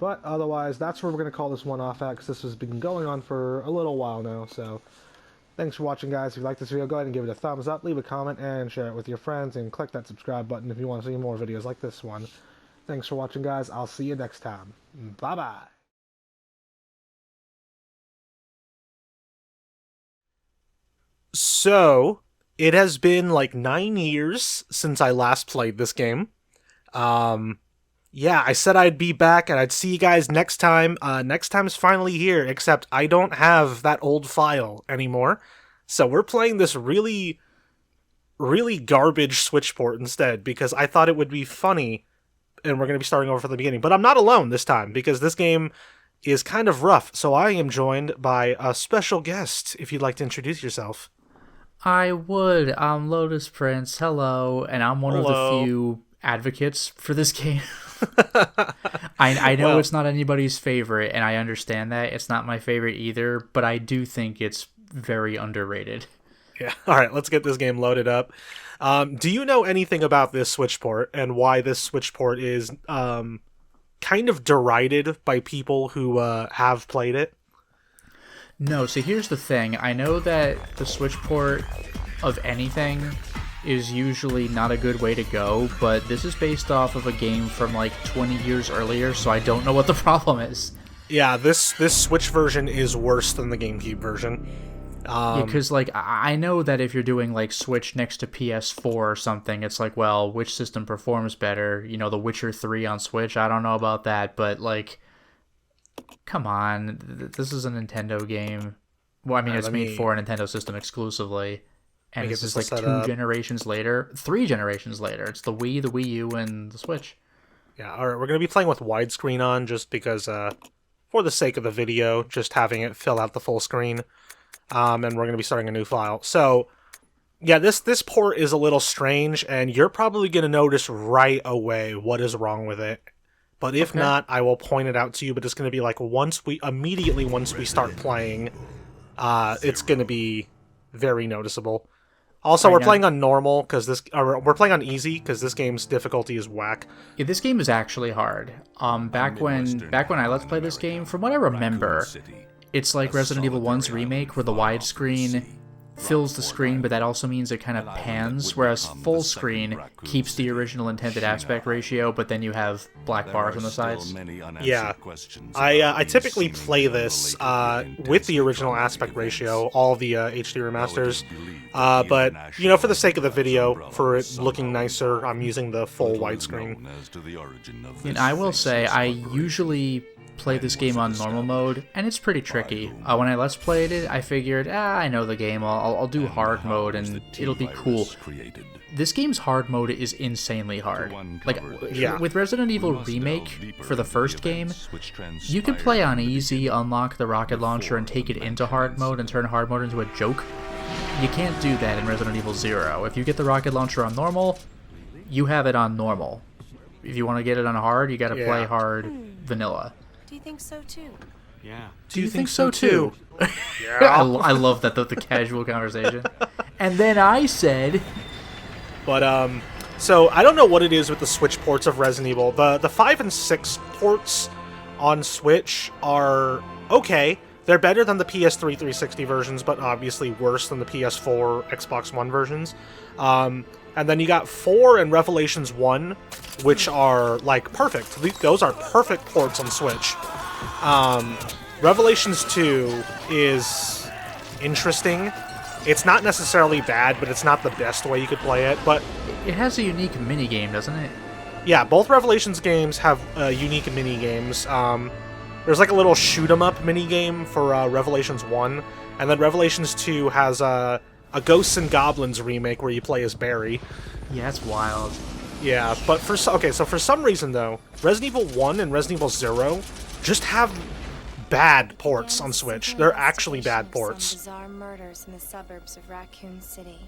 But otherwise, that's where we're going to call this one off at, because this has been going on for a little while now. So thanks for watching, guys. If you like this video, go ahead and give it a thumbs up, leave a comment, and share it with your friends, and click that subscribe button if you want to see more videos like this one. Thanks for watching, guys. I'll see you next time. Bye-bye. So, it has been like 9 years since I last played this game. Yeah, I said I'd be back and I'd see you guys next time. Next time's finally here, except I don't have that old file anymore. So we're playing this really garbage Switch port instead, because I thought it would be funny, and we're going to be starting over from the beginning. But I'm not alone this time, because this game is kind of rough. So I am joined by a special guest, if you'd like to introduce yourself. I would. I'm Lotus Prince. Hello. And I'm one of the few advocates for this game. I know it's not anybody's favorite, and I understand that. It's not my favorite either, but I do think it's very underrated. Yeah. All right, let's get this game loaded up. Do you know anything about this Switch port and why this Switch port is kind of derided by people who have played it? No, so here's the thing. I know that the Switch port of anything is usually not a good way to go, but this is based off of a game from like 20 years earlier, so I don't know what the problem is. Yeah, this Switch version is worse than the GameCube version. Yeah, because like I know that if you're doing like Switch next to PS4 or something, it's like, well, which system performs better? You know, The Witcher 3 on Switch? I don't know about that, but like, come on, this is a Nintendo game. Well, I mean, it's made for a Nintendo system exclusively, and this is like 2 generations later, 3 generations later. It's the Wii, the Wii U, and the Switch. Yeah, all right, we're going to be playing with widescreen on just because, for the sake of the video, just having it fill out the full screen. And we're going to be starting a new file. So, yeah, this port is a little strange, and you're probably going to notice right away what is wrong with it. But if not, I will point it out to you, but it's going to be like immediately once we start playing, it's going to be very noticeable. Also, we're playing on normal, because we're playing on easy, because this game's difficulty is whack. Yeah, this game is actually hard. Back when I let's play this game, from what I remember, it's like Resident Evil 1's remake, where the widescreen fills the screen, but that also means it kind of pans, whereas full screen keeps the original intended aspect ratio, but then you have black bars on the sides. Yeah, I typically play this with the original aspect ratio, all the HD remasters, but, you know, for the sake of the video, for it looking nicer, I'm using the full widescreen. And I will say, I usually play this game on normal mode, and it's pretty tricky. When I let's played it, I figured, I know the game, I'll do hard mode, and it'll be cool. This game's hard mode is insanely hard. Like, with Resident Evil Remake, for the first game, you could play on easy, unlock the rocket launcher, and take it into hard mode, and turn hard mode into a joke. You can't do that in Resident Evil 0. If you get the rocket launcher on normal, you have it on normal. If you want to get it on hard, you gotta play hard vanilla. Do you think so too? Yeah. Do you think so too? Yeah. I love that, the casual conversation. And then I said... But, so, I don't know what it is with the Switch ports of Resident Evil. The 5 and 6 ports on Switch are okay. They're better than the PS3 360 versions, but obviously worse than the PS4 Xbox One versions. And then you got 4 and Revelations 1, which are, like, perfect. Those are perfect ports on Switch. Revelations 2 is interesting. It's not necessarily bad, but it's not the best way you could play it. But it has a unique minigame, doesn't it? Yeah, both Revelations games have unique minigames. There's, like, a little shoot-'em-up minigame for Revelations 1, and then Revelations 2 has a Ghosts and Goblins remake where you play as Barry. Yeah, that's wild. Yeah, but for some reason though, Resident Evil 1 and Resident Evil 0 just have bad ports on Switch. They're actually bad ports. Bizarre murders in the suburbs of Raccoon City.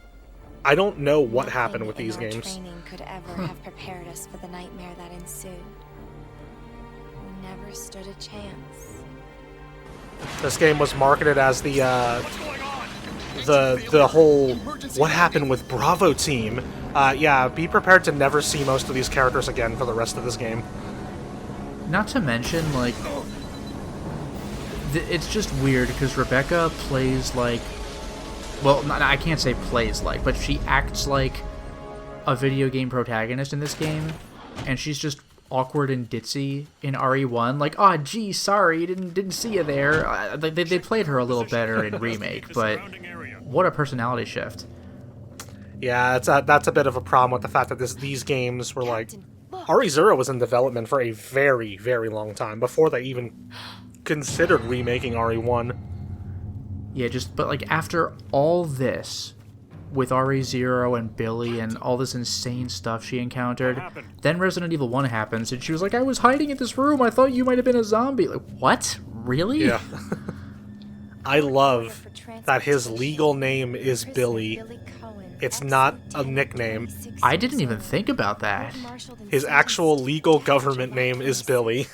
I don't know what happened with these games. Training could ever have prepared us for the nightmare that ensued. We never stood a chance. This game was marketed as the whole what happened with Bravo team. Yeah, be prepared to never see most of these characters again for the rest of this game. Not to mention, like, it's just weird because Rebecca plays like, well, I can't say plays like, but she acts like a video game protagonist in this game, and she's just awkward and ditzy in RE1. Like, oh, gee, sorry, didn't see you there. They played her a little better in Remake, but what a personality shift. Yeah, that's a bit of a problem with the fact that these games were like... RE0 was in development for a very, very long time, before they even considered remaking RE1. Yeah, but like after all this, with RE0 and Billy and all this insane stuff she encountered, then Resident Evil 1 happens, and she was like, I was hiding in this room, I thought you might have been a zombie. Like, what? Really? Yeah. I love that his legal name is Billy. It's not a nickname. I didn't even think about that. His actual legal government name is Billy.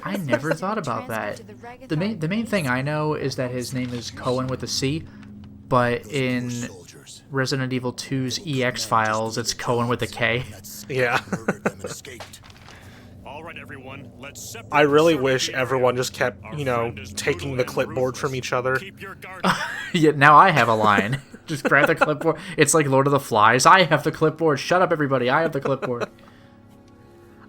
I never thought about that. The main thing I know is that his name is Cohen with a C, but in Resident Evil 2's EX files, it's Cohen with a K. Yeah. I really wish everyone just kept, taking the clipboard from each other. Yeah, now I have a line. Just grab the clipboard. It's like Lord of the Flies. I have the clipboard. Shut up, everybody. I have the clipboard.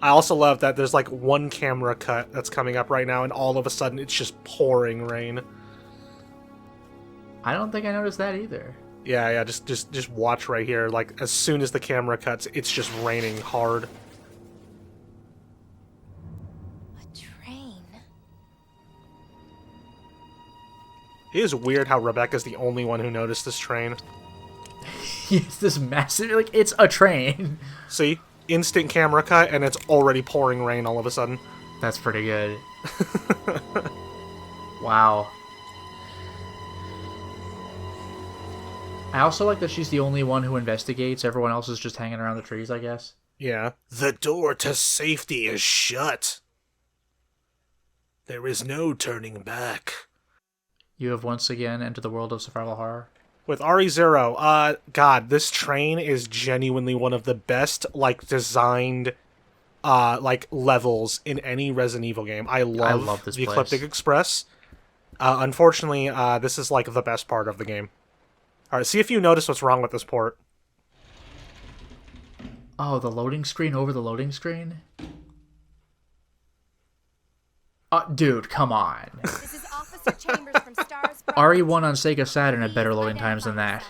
I also love that there's like one camera cut that's coming up right now, and all of a sudden it's just pouring rain. I don't think I noticed that either. Yeah, just watch right here. Like, as soon as the camera cuts, it's just raining hard. A train. It is weird how Rebecca's the only one who noticed this train. It's this massive, like, it's a train. See? Instant camera cut, and it's already pouring rain all of a sudden. That's pretty good. Wow. I also like that she's the only one who investigates. Everyone else is just hanging around the trees, I guess. Yeah. The door to safety is shut. There is no turning back. You have once again entered the world of survival horror. With RE0, God, this train is genuinely one of the best, like, designed, levels in any Resident Evil game. I love this the place. Ecliptic Express. Unfortunately, this is, like, the best part of the game. Alright, see if you notice what's wrong with this port. Oh, the loading screen over the loading screen? Dude, come on. This is Officer Chambers from Stars. RE1 on Sega Saturn had better loading times than that.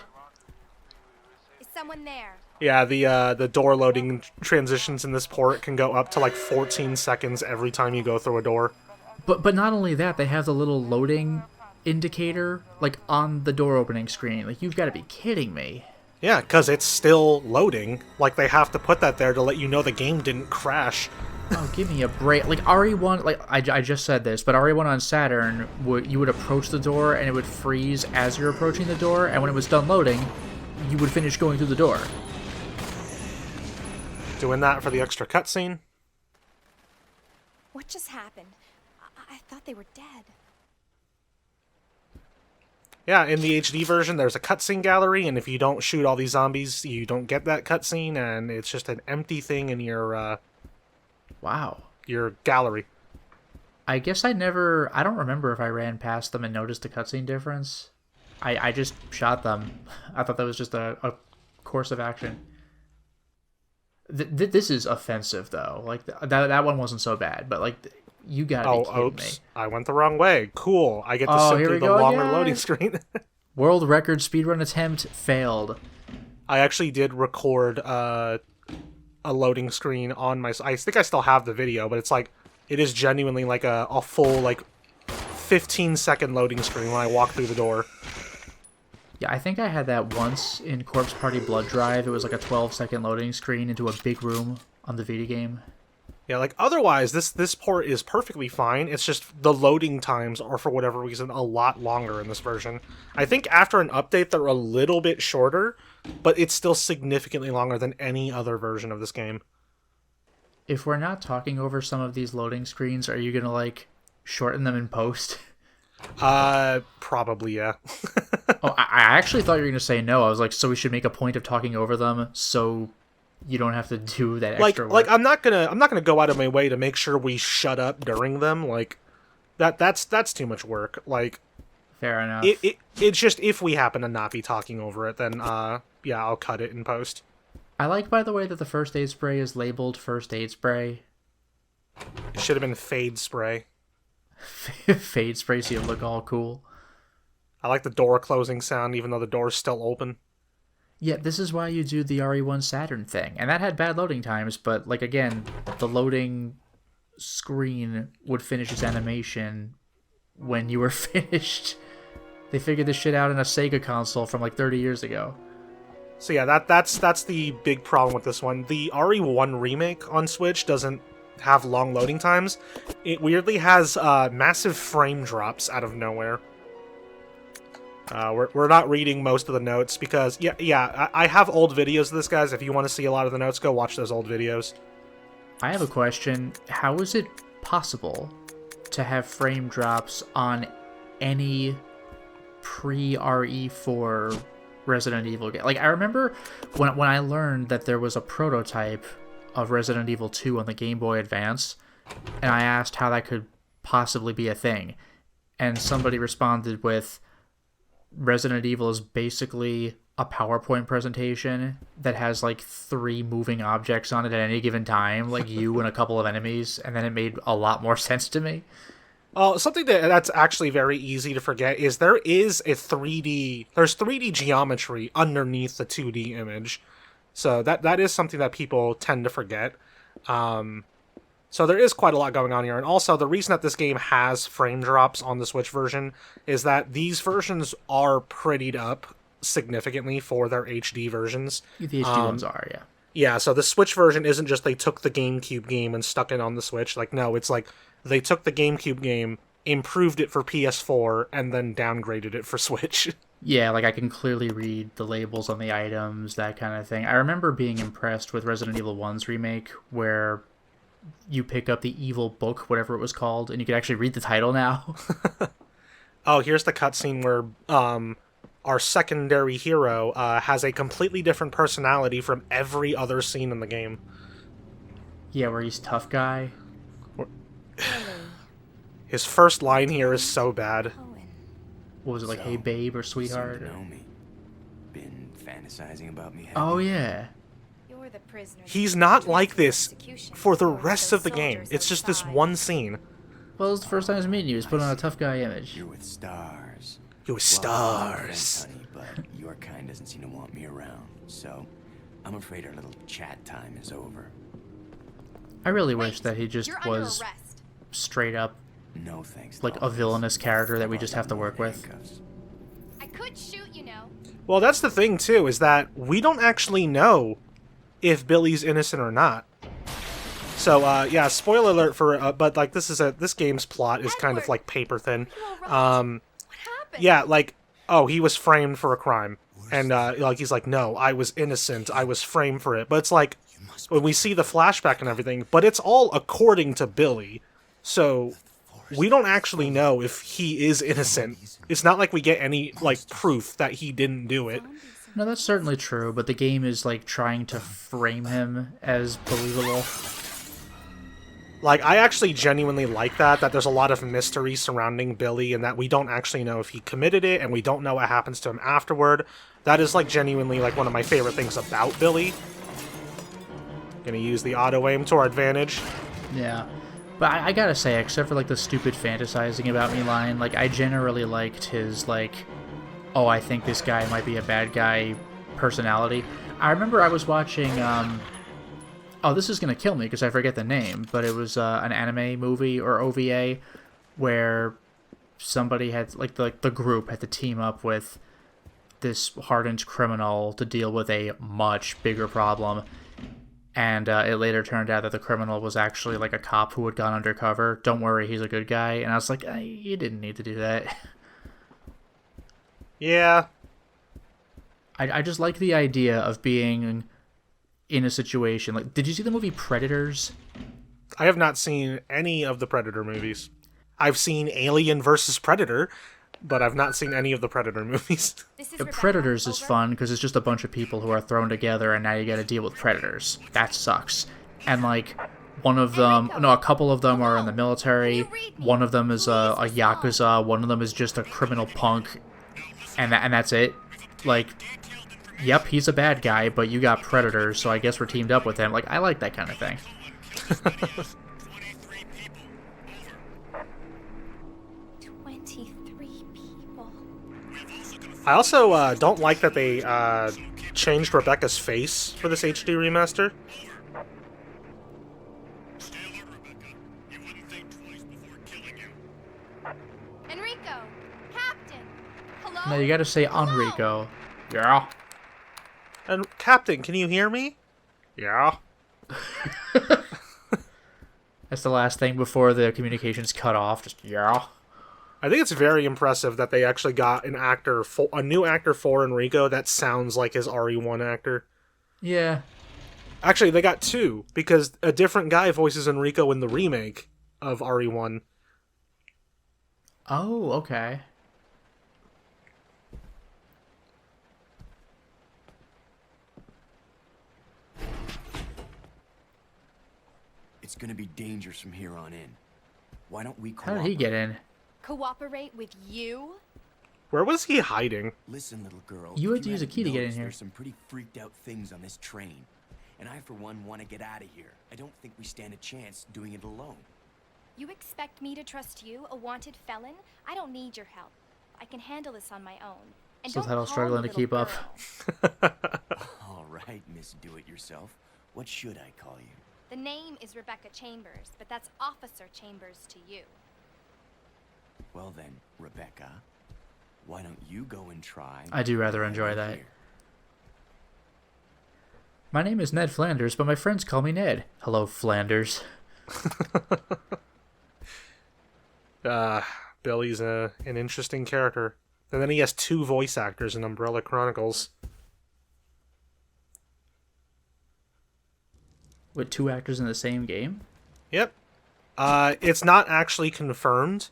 Is someone there? Yeah, the door loading transitions in this port can go up to, like, 14 seconds every time you go through a door. But not only that, they have the little loading indicator, like, on the door opening screen. Like, you've got to be kidding me. Yeah, because it's still loading. Like, they have to put that there to let you know the game didn't crash. Oh, give me a break. Like, RE1, like, I just said this, but RE1 on Saturn, you would approach the door, and it would freeze as you're approaching the door, and when it was done loading, you would finish going through the door. Doing that for the extra cutscene. What just happened? I thought they were dead. Yeah, in the HD version, there's a cutscene gallery, and if you don't shoot all these zombies, you don't get that cutscene, and it's just an empty thing in your, Wow. your gallery. I guess I don't remember if I ran past them and noticed the cutscene difference. I just shot them. I thought that was just a course of action. This is offensive, though. Like, that one wasn't so bad, but, like, you gotta be kidding me. I went the wrong way. Cool. I get to simply the longer loading screen. World record speedrun attempt failed. I actually did record a loading screen on my... I think I still have the video, but it's like... It is genuinely like a full, like, 15-second loading screen when I walk through the door. Yeah, I think I had that once in Corpse Party Blood Drive. It was like a 12-second loading screen into a big room on the Vita game. Yeah, like, otherwise, this port is perfectly fine. It's just the loading times are, for whatever reason, a lot longer in this version. I think after an update, they're a little bit shorter, but it's still significantly longer than any other version of this game. If we're not talking over some of these loading screens, are you gonna, like, shorten them in post? Probably, yeah. Oh, I actually thought you were gonna say no. I was like, so we should make a point of talking over them so you don't have to do that Like, extra work. I'm not gonna go out of my way to make sure we shut up during them. Like, that's too much work. Like, Fair enough. It's just if we happen to not be talking over it, then yeah, I'll cut it in post. I like, by the way, that the first aid spray is labeled first aid spray. It should have been fade spray. Fade spray so you look all cool. I like the door closing sound, even though the door's still open. Yeah, this is why you do the RE1 Saturn thing. And that had bad loading times, but, like, again, the loading screen would finish its animation when you were finished. They figured this shit out in a Sega console from, like, 30 years ago. So yeah, that's the big problem with this one. The RE1 remake on Switch doesn't have long loading times. It weirdly has massive frame drops out of nowhere. We're not reading most of the notes because, I have old videos of this, guys. If you want to see a lot of the notes, go watch those old videos. I have a question. How is it possible to have frame drops on any pre-RE4 Resident Evil game? Like, I remember when I learned that there was a prototype of Resident Evil 2 on the Game Boy Advance, and I asked how that could possibly be a thing. And somebody responded with, Resident Evil is basically a PowerPoint presentation that has like 3 moving objects on it at any given time, like you and a couple of enemies, and then it made a lot more sense to me. Something that's actually very easy to forget is there's 3D geometry underneath the 2D image. So that is something that people tend to forget. So there is quite a lot going on here. And also, the reason that this game has frame drops on the Switch version is that these versions are prettied up significantly for their HD versions. The HD ones are, yeah. Yeah, so the Switch version isn't just they took the GameCube game and stuck it on the Switch. Like, no, it's like they took the GameCube game, improved it for PS4, and then downgraded it for Switch. Yeah, like I can clearly read the labels on the items, that kind of thing. I remember being impressed with Resident Evil 1's remake, where you pick up the evil book, whatever it was called, and you can actually read the title now. Oh, here's the cutscene where our secondary hero has a completely different personality from every other scene in the game. Yeah, where he's tough guy. His first line here is so bad. What was it, like, hey babe or sweetheart? You know me. Been fantasizing about me. Oh, yeah. You're the prisoner. He's not like this for the rest of the game. It's just this one scene. Well, it's the first time he's meeting you. He's put on a tough guy image. You're with stars. You're with stars. Honey, but your kind doesn't seem to want me around. So, I'm afraid our little chat time is over. I really wish that he just You're was under arrest. straight up No thanks. like a villainous character that we just have to work with. I could shoot, you know. Well, that's the thing, too, is that we don't actually know if Billy's innocent or not. So, yeah, spoiler alert for, but, like, this game's plot is kind of, like, paper thin. What happened? Yeah, like, oh, he was framed for a crime. And, like, he's like, no, I was innocent, I was framed for it. But it's like, when we see the flashback and everything, but it's all according to Billy. So, we don't actually know if he is innocent. It's not like we get any, like, proof that he didn't do it. No, that's certainly true, but the game is, like, trying to frame him as believable. Like, I actually genuinely like that there's a lot of mystery surrounding Billy and that we don't actually know if he committed it and we don't know what happens to him afterward. That is, like, genuinely, like, one of my favorite things about Billy. Gonna use the auto-aim to our advantage. Yeah. But I gotta say, except for, like, the stupid fantasizing about me line, like, I generally liked his, like, oh, I think this guy might be a bad guy personality. I remember I was watching, oh, this is gonna kill me because I forget the name, but it was an anime movie or OVA where somebody had, like, the group had to team up with this hardened criminal to deal with a much bigger problem. And it later turned out that the criminal was actually, like, a cop who had gone undercover. Don't worry, he's a good guy. And I was like, you didn't need to do that. Yeah. I just like the idea of being in a situation. Like, did you see the movie Predators? I have not seen any of the Predator movies. I've seen Alien vs. Predator, but I've not seen any of the Predator movies. This is The Rebecca. Predators is Over. fun because it's just a bunch of people who are thrown together and now you gotta deal with predators. That sucks. And like, one of them, no, a couple of them are in the military, one of them is a Yakuza, one of them is just a criminal punk, and that's it. Like, yep, he's a bad guy, but you got predators, so I guess we're teamed up with him. Like, I like that kind of thing. 23 people. I also don't like that they changed Rebecca's face for this HD remaster. Enrico! Captain! Hello? No, you gotta say Enrico. Yeah. And Captain, can you hear me? Yeah. That's the last thing before the communications cut off. Just, yeah. I think it's very impressive that they actually got an actor, a new actor for Enrico that sounds like his RE1 actor. Yeah. Actually, they got two, because a different guy voices Enrico in the remake of RE1. Oh, okay. It's gonna be dangerous from here on in. Why don't we How did he get in? Cooperate with you? Where was he hiding? Listen, little girl. You if had to use a key to get in noticed, here. There's some pretty freaked out things on this train. And I, for one, want to get out of here. I don't think we stand a chance doing it alone. You expect me to trust you, a wanted felon? I don't need your help. I can handle this on my own. And So don't Title's call struggling me to keep little up. girl. All right, Miss Do-It-Yourself. What should I call you? The name is Rebecca Chambers, but that's Officer Chambers to you. Well then, Rebecca, why don't you go and try? I do rather right enjoy over that. here. My name is Ned Flanders, but my friends call me Ned. Hello, Flanders. Billy's an interesting character. And then he has two voice actors in Umbrella Chronicles. With two actors in the same game? Yep. It's not actually confirmed,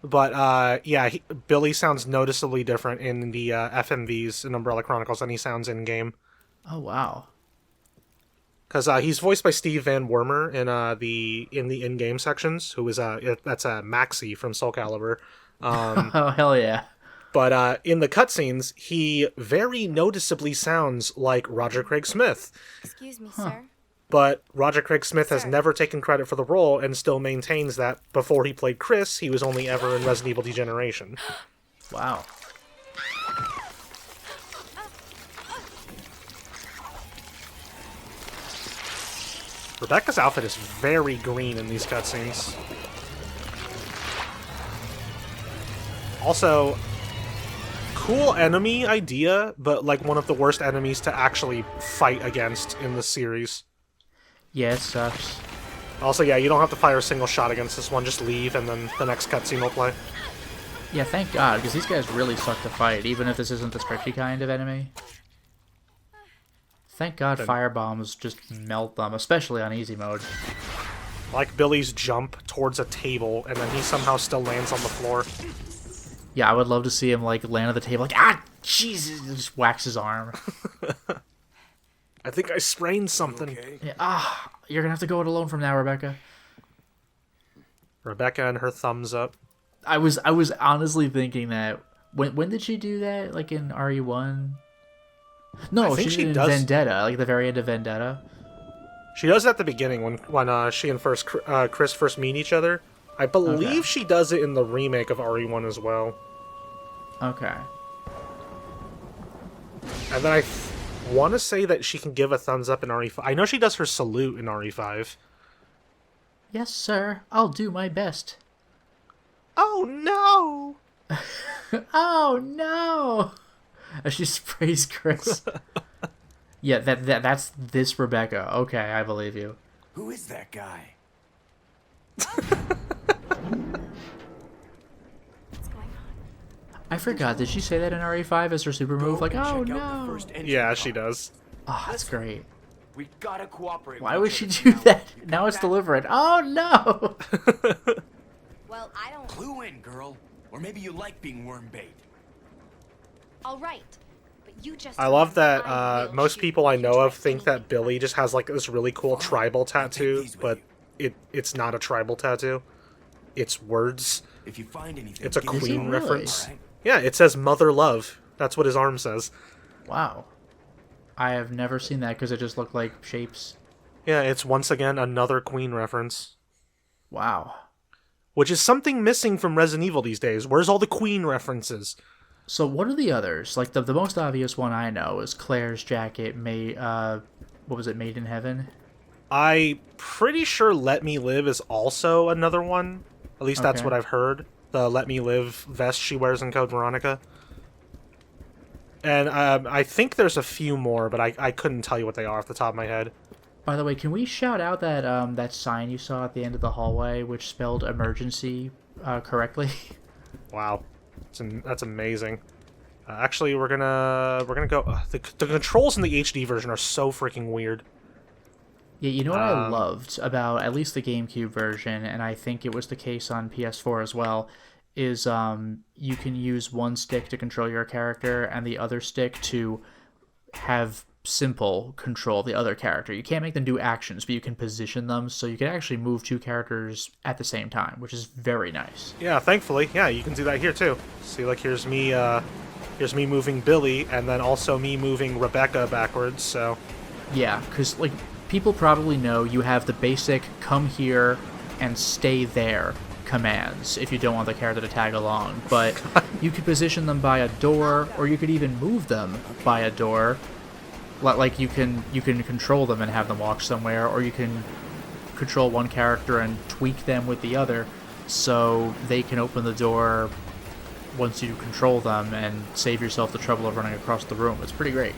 but yeah, Billy sounds noticeably different in the FMVs in Umbrella Chronicles than he sounds in-game. Oh, wow. Because he's voiced by Steve Van Wormer in the in-game sections, who is that's Maxie from Soul Calibur. Oh, hell yeah. But in the cutscenes, he very noticeably sounds like Roger Craig Smith. Excuse me, sir. But Roger Craig Smith has Sir. never taken credit for the role and still maintains that before he played Chris, he was only ever in Resident Evil Degeneration. Wow. Rebecca's outfit is very green in these cutscenes. Also, cool enemy idea, but like one of the worst enemies to actually fight against in the series. Yeah, it sucks. Also, yeah, you don't have to fire a single shot against this one, just leave and then the next cutscene will play. Yeah, thank God, because these guys really suck to fight, even if this isn't the stretchy kind of enemy. Thank God firebombs just melt them, especially on easy mode. Like Billy's jump towards a table and then he somehow still lands on the floor. Yeah, I would love to see him, like, land on the table, like, ah, Jesus, just whacks his arm. I think I sprained something. Okay. Yeah, you're gonna have to go it alone from now, Rebecca. Rebecca and her thumbs up. I was honestly thinking that, when did she do that, like, in RE1? No, I think she she did it in does- Vendetta, like, the very end of Vendetta. She does it at the beginning when she and Chris first meet each other. I believe Okay. she does it in the remake of RE1 as well. Okay. And then I want to say that she can give a thumbs up in RE5. I know she does her salute in RE5. Yes, sir, I'll do my best. Oh no! Oh no! As she sprays Chris. Yeah, that's this Rebecca. Okay, I believe you. Who is that guy? What's going on? I forgot. Did she say that in RE5 as her super move? Like, Go oh check out the no! first entry Yeah, pod. she does. Oh, that's great. We gotta cooperate. Why with would each she other do now. that? You Now got it's that? deliberate. Oh no! Well, I don't... Clue in, girl. Or maybe you like being worm bait. All right, but you just. I love remember that I will most shoot people I if you know try of think that anything Billy funny. just has like this really cool tribal tattoo, but it's not a tribal tattoo. It's words. If you find anything, It's a give me Queen a- really? reference. Alright? Yeah, it says Mother Love. That's what his arm says. Wow. I have never seen that because it just looked like shapes. Yeah, it's once again another Queen reference. Wow. Which is something missing from Resident Evil these days. Where's all the Queen references? So what are the others? Like the most obvious one I know is Claire's jacket. What was it? Made in Heaven. I'm pretty sure Let Me Live is also another one. At least that's Okay. what I've heard. The Let Me Live vest she wears in Code Veronica. And I think there's a few more, but I couldn't tell you what they are off the top of my head. By the way, can we shout out that sign you saw at the end of the hallway, which spelled emergency correctly? Wow, that's amazing. Actually, we're gonna go. The controls in the HD version are so freaking weird. Yeah, you know what I loved about at least the GameCube version, and I think it was the case on PS4 as well, is you can use one stick to control your character and the other stick to have simple control the other character. You can't make them do actions, but you can position them so you can actually move two characters at the same time, which is very nice. Yeah, thankfully, yeah, you can do that here too. See, like here's me moving Billy, and then also me moving Rebecca backwards. So Yeah, because like people probably know you have the basic come here and stay there commands if you don't want the character to tag along, but you could position them by a door, or you could even move them by a door. Like you can control them and have them walk somewhere, or you can control one character and tweak them with the other so they can open the door once you control them and save yourself the trouble of running across the room. It's pretty great.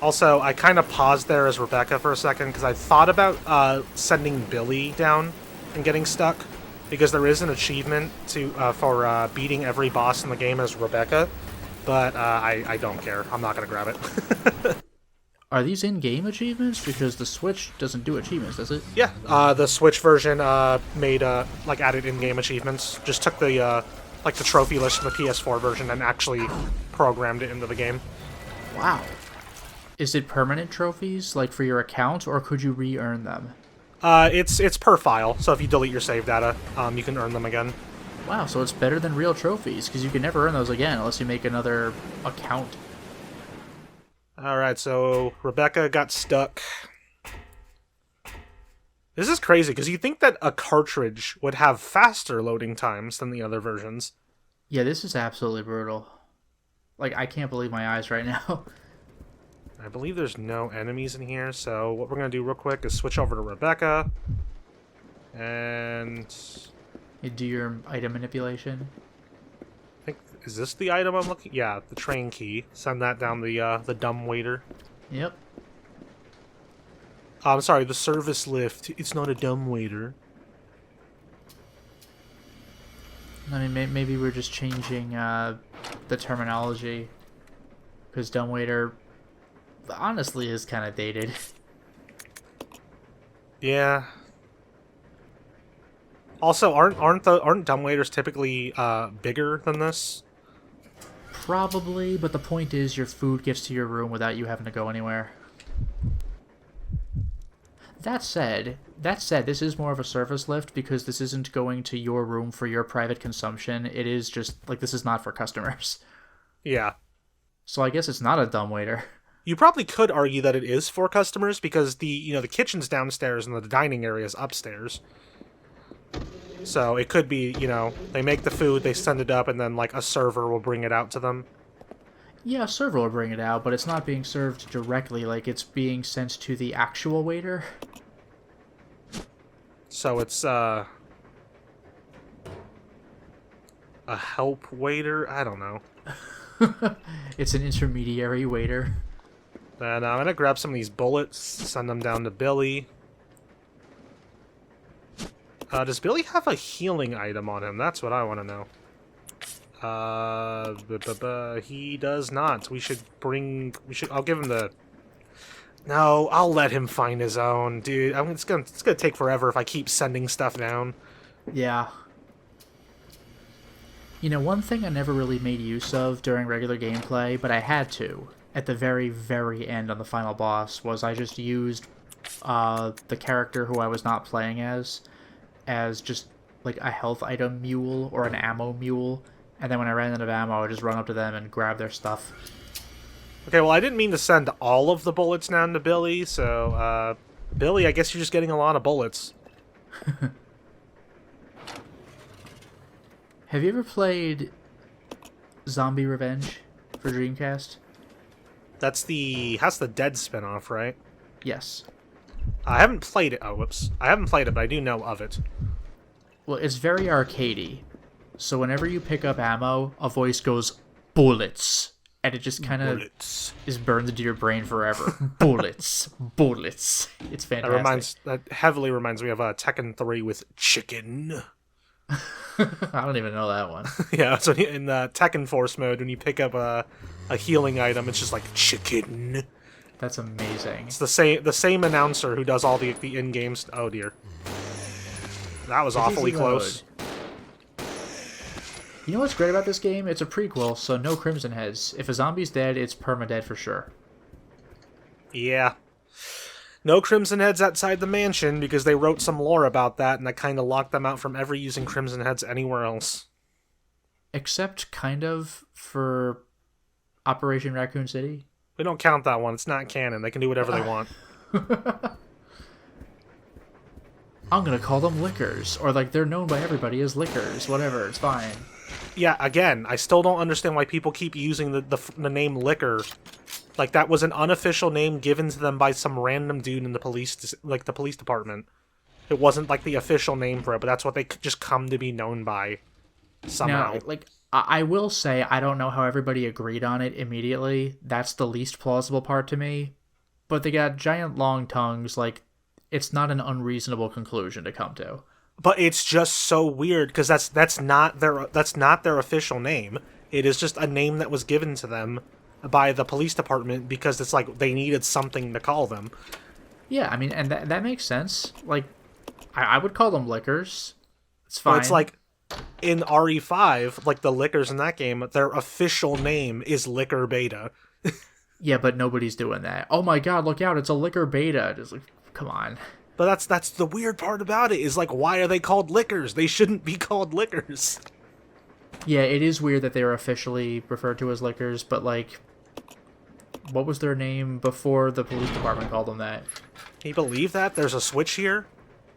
also, I kind of paused there as Rebecca for a second because I thought about sending Billy down and getting stuck, because there is an achievement for beating every boss in the game as Rebecca, but I don't care. I'm not gonna grab it. Are these in-game achievements? Because the Switch doesn't do achievements, does it? Yeah, the Switch version made added in-game achievements. Just took the the trophy list from the PS4 version and actually programmed it into the game. Wow. Is it permanent trophies, like for your account, or could you re-earn them? It's per file, so if you delete your save data, you can earn them again. Wow, so it's better than real trophies, because you can never earn those again unless you make another account. Alright, so Rebecca got stuck. This is crazy, because you think that a cartridge would have faster loading times than the other versions. Yeah, this is absolutely brutal. Like, I can't believe my eyes right now. I believe there's no enemies in here, so what we're going to do real quick is switch over to Rebecca. And You do your item manipulation. I think, is this the item I'm looking? Yeah, the train key. Send that down the dumb waiter. Yep. I'm sorry, the service lift. It's not a dumb waiter. I mean, maybe we're just changing the terminology, because dumbwaiter honestly is kind of dated. Yeah. Also, aren't dumbwaiters typically bigger than this? Probably, but the point is your food gets to your room without you having to go anywhere. That said, this is more of a service lift because this isn't going to your room for your private consumption. It is just, like, this is not for customers. Yeah. So I guess it's not a dumbwaiter. You probably could argue that it is for customers because the kitchen's downstairs and the dining area is upstairs. So it could be, they make the food, they send it up, and then, like, a server will bring it out to them. Yeah, a server will bring it out, but it's not being served directly, like it's being sent to the actual waiter. So it's, a help waiter? I don't know. It's an intermediary waiter. Then I'm gonna grab some of these bullets, send them down to Billy. Does Billy have a healing item on him? That's what I want to know. He does not. I'll give him the... No, I'll let him find his own, dude. It's gonna take forever if I keep sending stuff down. Yeah. You know, one thing I never really made use of during regular gameplay, but I had to, at the very, very end on the final boss, was I just used the character who I was not playing as just like a health item mule or an ammo mule, and then when I ran out of ammo, I would just run up to them and grab their stuff. Okay, well, I didn't mean to send all of the bullets down to Billy, so, Billy, I guess you're just getting a lot of bullets. Have you ever played Zombie Revenge for Dreamcast? That's the Dead spinoff, right? Yes. I haven't played it. Oh, whoops. I haven't played it, but I do know of it. Well, it's very arcadey. So whenever you pick up ammo, a voice goes, bullets. And it just kind of is burned into your brain forever. Bullets. Bullets. It's fantastic. That heavily reminds me of Tekken 3 with chicken. I don't even know that one. Yeah, so in the Tekken Force mode, when you pick up a healing item, it's just like chicken. That's amazing. It's the same announcer who does all the in-game... Oh, dear. That was awfully close. You know what's great about this game? It's a prequel, so no Crimson Heads. If a zombie's dead, it's permadead for sure. Yeah. No Crimson Heads outside the mansion, because they wrote some lore about that, and that kind of locked them out from ever using Crimson Heads anywhere else. Except, kind of, for Operation Raccoon City. We don't count that one. It's not canon. They can do whatever they want. I'm gonna call them Lickers. Or, like, they're known by everybody as Lickers. Whatever, it's fine. Yeah, again, I still don't understand why people keep using the name Licker. Like, that was an unofficial name given to them by some random dude in the police department. It wasn't, like, the official name for it, but that's what they just come to be known by somehow. Now, like, I will say, I don't know how everybody agreed on it immediately. That's the least plausible part to me. But they got giant long tongues, like, it's not an unreasonable conclusion to come to. But it's just so weird, because that's not their official name. It is just a name that was given to them by the police department because it's like they needed something to call them. Yeah, I mean, and that makes sense. Like, I would call them Lickers. It's fine. But it's like, in RE5, like the Lickers in that game, their official name is Licker Beta. Yeah, but nobody's doing that. Oh my god, look out, it's a Licker Beta. Just like, come on. But that's the weird part about it, is like, why are they called Lickers? They shouldn't be called Lickers. Yeah, it is weird that they were officially referred to as Lickers, but like, what was their name before the police department called them that? Can you believe that? There's a switch here?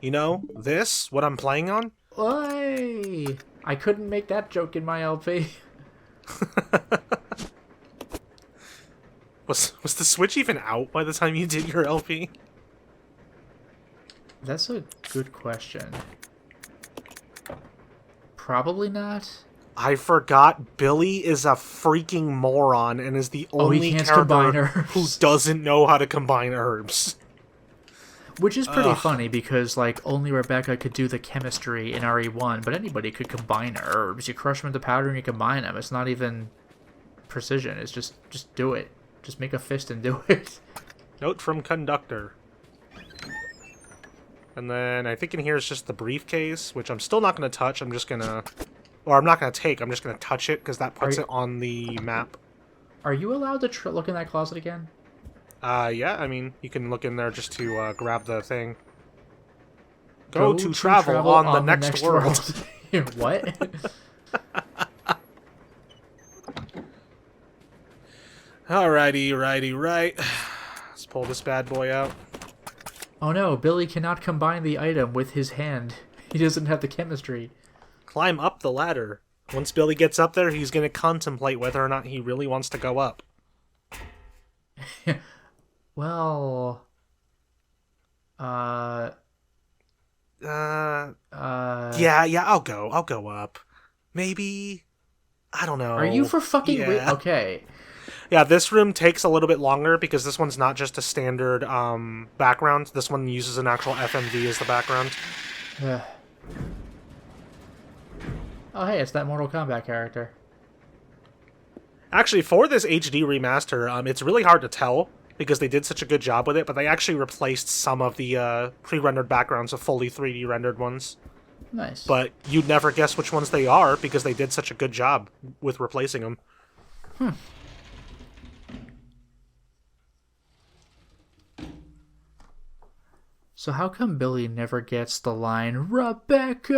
You know, this, what I'm playing on? Oy! I couldn't make that joke in my LP. Was the Switch even out by the time you did your LP? That's a good question. Probably not. I forgot Billy is a freaking moron and is the only character who doesn't know how to combine herbs. Which is pretty funny because, like, only Rebecca could do the chemistry in RE1, but anybody could combine herbs. You crush them into powder and you combine them. It's not even precision. It's just do it. Just make a fist and do it. Note from conductor. And then I think in here is just the briefcase, which I'm still not going to touch. I'm just going to... Or I'm not going to take. I'm just going to touch it because that puts it on the map. Are you allowed to look in that closet again? Yeah, I mean, you can look in there just to grab the thing. Go to travel on the next world. What? Alrighty, right. Let's pull this bad boy out. Oh no, Billy cannot combine the item with his hand. He doesn't have the chemistry. Climb up the ladder. Once Billy gets up there, he's going to contemplate whether or not he really wants to go up. Well... Yeah, I'll go up. Maybe... I don't know. Are you for fucking... Yeah. Okay. Yeah, this room takes a little bit longer because this one's not just a standard background. This one uses an actual FMV as the background. Oh, hey, it's that Mortal Kombat character. Actually, for this HD remaster, it's really hard to tell because they did such a good job with it, but they actually replaced some of the pre-rendered backgrounds with fully 3D rendered ones. Nice. But you'd never guess which ones they are because they did such a good job with replacing them. So how come Billy never gets the line, Rebecca?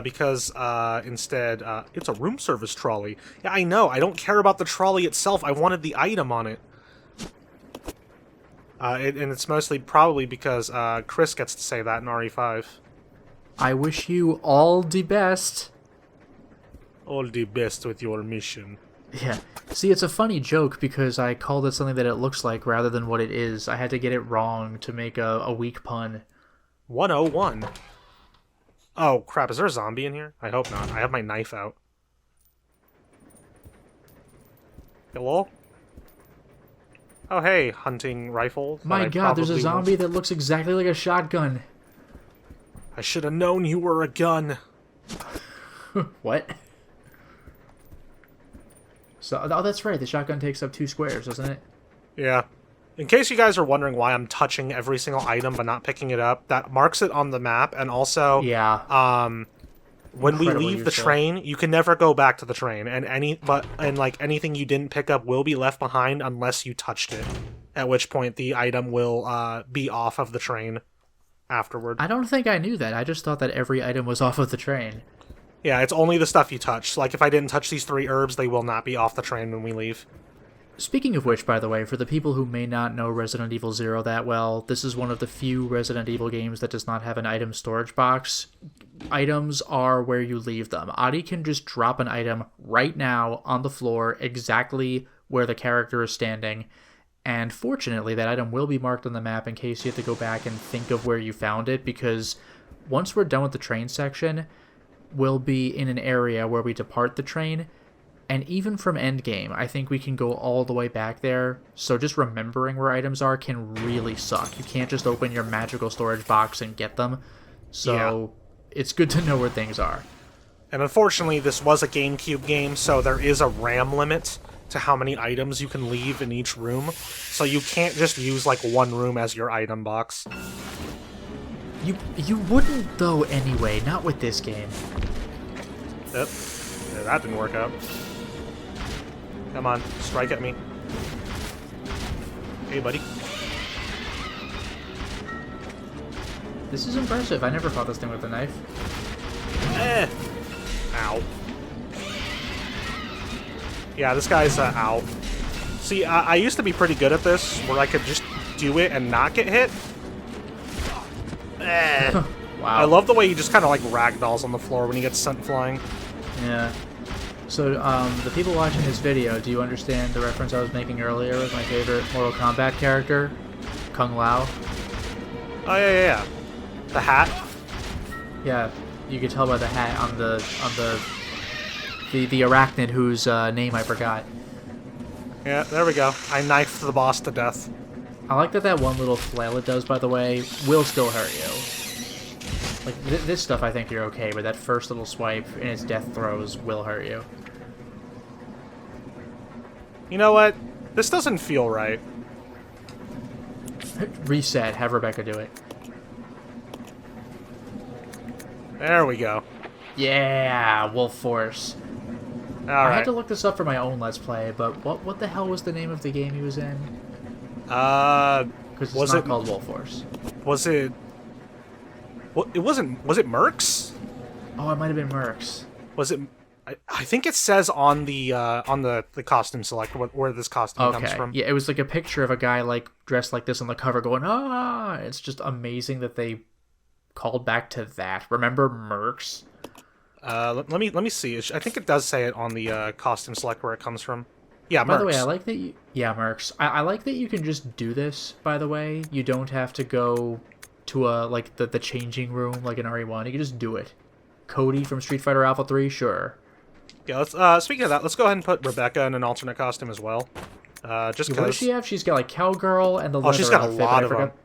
Because instead, it's a room service trolley. Yeah, I know. I don't care about the trolley itself. I wanted the item on it. And it's mostly probably because Chris gets to say that in RE5. I wish you all the best. All the best with your mission. Yeah. See, it's a funny joke because I called it something that it looks like rather than what it is. I had to get it wrong to make a weak pun. 101. Oh, crap. Is there a zombie in here? I hope not. I have my knife out. Hello? Oh, hey, hunting rifle. My god, there's a zombie that looks exactly like a shotgun. I should have known you were a gun. What? So, oh, that's right. The shotgun takes up 2 squares, doesn't it? Yeah. In case you guys are wondering why I'm touching every single item but not picking it up, that marks it on the map, and also, yeah. When we Incredibly leave the useful. train, you can never go back to the train, and anything you didn't pick up will be left behind unless you touched it. At which point the item will be off of the train afterward. I don't think I knew that. I just thought that every item was off of the train. Yeah, it's only the stuff you touch. Like if I didn't touch these 3 herbs, they will not be off the train when we leave. Speaking of which, by the way, for the people who may not know Resident Evil 0 that well, this is one of the few Resident Evil games that does not have an item storage box. Items are where you leave them. Oddy can just drop an item right now on the floor exactly where the character is standing, and fortunately that item will be marked on the map in case you have to go back and think of where you found it, because once we're done with the train section, we'll be in an area where we depart the train. And even from endgame, I think we can go all the way back there, so just remembering where items are can really suck. You can't just open your magical storage box and get them, so it's good to know where things are. And unfortunately, this was a GameCube game, so there is a RAM limit to how many items you can leave in each room, so you can't just use, like, one room as your item box. You wouldn't, though, anyway, not with this game. Yep. Yeah, that didn't work out. Come on, strike at me. Hey, buddy. This is impressive. I never fought this thing with a knife. Eh. Ow. Yeah, this guy's out. See, I used to be pretty good at this, where I could just do it and not get hit. Eh. Wow. I love the way he just kind of like ragdolls on the floor when he gets sent flying. Yeah. So, the people watching this video, do you understand the reference I was making earlier with my favorite Mortal Kombat character, Kung Lao? Oh, yeah. The hat? Yeah, you could tell by the hat on the arachnid whose name I forgot. Yeah, there we go. I knifed the boss to death. I like that one little flail it does, by the way, will still hurt you. Like, this stuff I think you're okay, but that first little swipe and its death throws will hurt you. You know what? This doesn't feel right. Reset, have Rebecca do it. There we go. Yeah, Wolf Force. I had Alright. to look this up for my own Let's Play, but what the hell was the name of the game he was in? Was Because it's not called Wolf Force. it... Well, it wasn't... Was it Mercs? Oh, it might have been Mercs. Was it... I think it says on the costume select where this costume comes from. Yeah, it was like a picture of a guy like dressed like this on the cover going, ah! It's just amazing that they called back to that. Remember Mercs? Let me see. I think it does say it on the costume select where it comes from. Yeah, Mercs. By the way, I like that you... Yeah, Mercs. I like that you can just do this, by the way. You don't have to go to like the changing room like in RE1. You can just do it. Cody from Street Fighter Alpha 3, sure. Yeah, let's speaking of that, let's go ahead and put Rebecca in an alternate costume as well. Just What does because... she have? She's got like Cowgirl and the leather she's got a outfit, lot but I of them. forgot-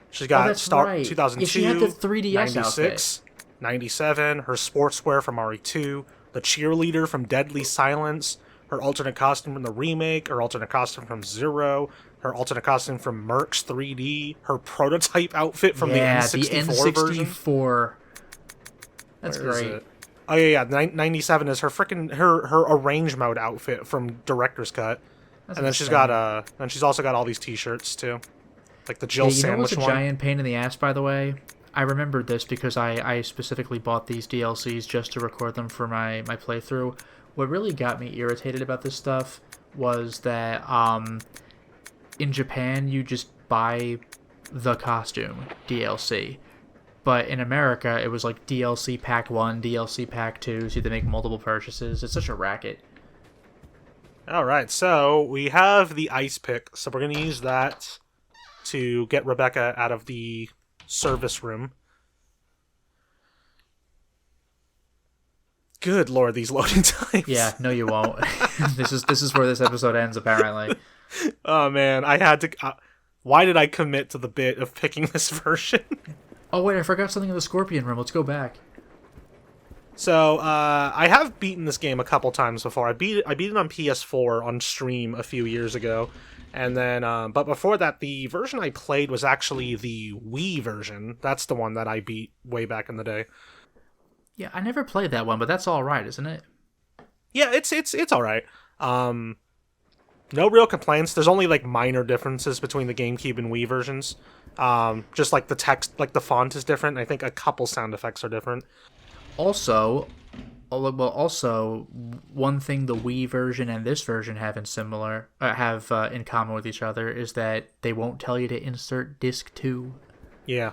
She's got that's Star right. 2002, Yeah, she had the 3DS 96, 97, her sportswear from RE2, the cheerleader from Deadly Silence, her alternate costume from the remake, her alternate costume from Zero, her alternate costume from Mercs 3D, her prototype outfit from the N64 version. N64. That's Where is great. it? Oh yeah, 97 is her frickin' her arrange mode outfit from Director's Cut. That's And then she's insane. got and she's also got all these t-shirts too. Like the Jill Yeah, you know what's Sandwich a one. giant pain in the ass, by the way? I remembered this because I specifically bought these DLCs just to record them for my playthrough. What really got me irritated about this stuff was that in Japan you just buy the costume DLC. But in America, it was like DLC Pack 1, DLC Pack 2, so you had to make multiple purchases. It's such a racket. Alright, so we have the ice pick, so we're gonna use that to get Rebecca out of the service room. Good lord, these loading times. Yeah, no you won't. This is where this episode ends, apparently. Oh man, I had to... why did I commit to the bit of picking this version? Oh wait, I forgot something in the Scorpion room. Let's go back. So, I have beaten this game a couple times before. I beat it on PS4 on stream a few years ago. And then, but before that, the version I played was actually the Wii version. That's the one that I beat way back in the day. Yeah, I never played that one, but that's all right, isn't it? Yeah, it's all right. No real complaints. There's only like minor differences between the GameCube and Wii versions. Just like the text, like the font is different. I think a couple sound effects are different. Also, one thing the Wii version and this version have in common with each other is that they won't tell you to insert disc 2. Yeah.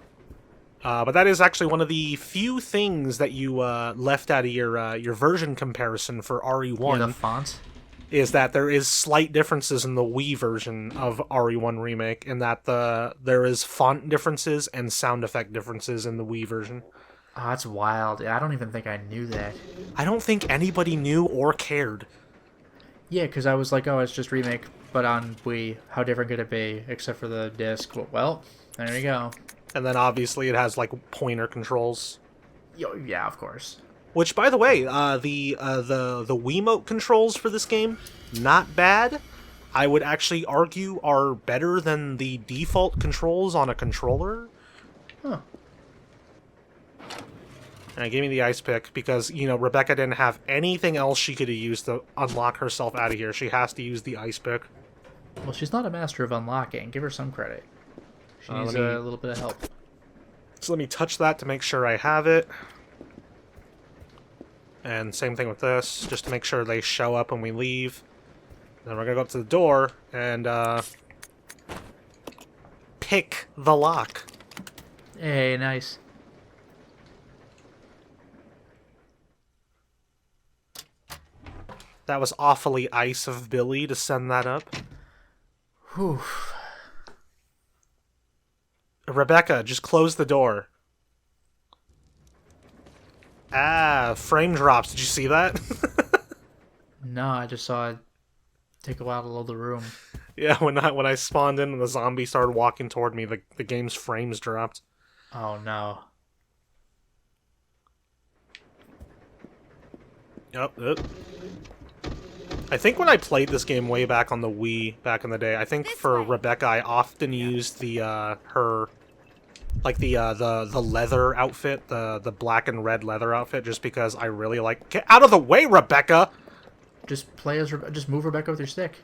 But that is actually one of the few things that you left out of your version comparison for RE1. Yeah, the fonts. Is that there is slight differences in the Wii version of RE1 Remake, in that there is font differences and sound effect differences in the Wii version. Oh, that's wild. I don't even think I knew that. I don't think anybody knew or cared. Yeah, because I was like, oh, it's just remake, but on Wii. How different could it be, except for the disc? Well, there you go. And then obviously it has like pointer controls. Yeah, of course. Which, by the way, the Wiimote controls for this game, not bad. I would actually argue are better than the default controls on a controller. Huh. And give me the ice pick, because, you know, Rebecca didn't have anything else she could have used to unlock herself out of here. She has to use the ice pick. Well, she's not a master of unlocking. Give her some credit. She needs a little bit of help. So let me touch that to make sure I have it. And same thing with this, just to make sure they show up when we leave. Then we're gonna go up to the door and pick the lock. Hey, nice. That was awfully ice of Billy to send that up. Whew. Rebecca, just close the door. Ah, frame drops. Did you see that? No, I just saw it take a while to load the room. Yeah, when I spawned in and the zombie started walking toward me, the game's frames dropped. Oh, no. Yep. I think when I played this game way back on the Wii back in the day, I think for Rebecca I often used the her like the leather outfit, the black and red leather outfit, just because I really like. Get out of the way, Rebecca! Just just move Rebecca with your stick.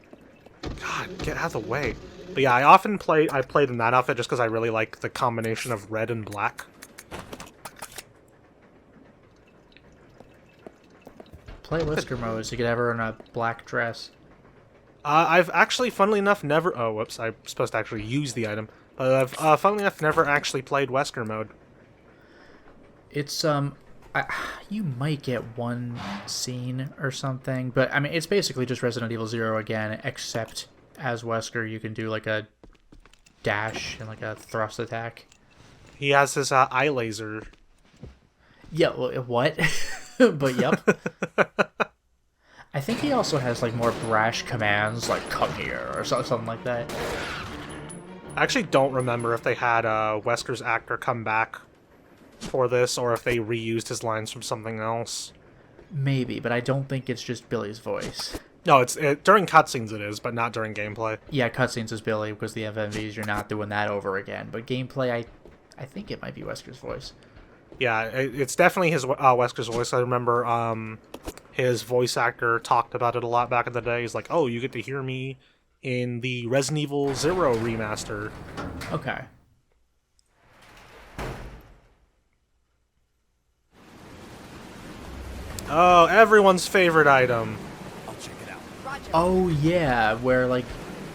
God, get out of the way. But yeah, I played in that outfit just because I really like the combination of red and black. Play Whisker mode so you could have her in a black dress. I've actually, funnily enough, never... Oh, whoops, I'm supposed to actually use the item. But I've, funnily enough, never actually played Wesker mode. It's, you might get one scene or something, but, I mean, it's basically just Resident Evil 0 again, except as Wesker, you can do, like, a dash and, like, a thrust attack. He has his eye laser. Yeah, well, what? But, yep. I think he also has, like, more brash commands, like, come here, or something like that. I actually don't remember if they had Wesker's actor come back for this, or if they reused his lines from something else. Maybe, but I don't think it's just Billy's voice. No, during cutscenes it is, but not during gameplay. Yeah, cutscenes is Billy because the FMVs, you're not doing that over again. But gameplay, I think it might be Wesker's voice. Yeah, it's definitely his Wesker's voice. I remember his voice actor talked about it a lot back in the day. He's like, oh, you get to hear me in the Resident Evil 0 remaster. Okay. Oh, everyone's favorite item. I'll check it out. Oh, yeah, where, like,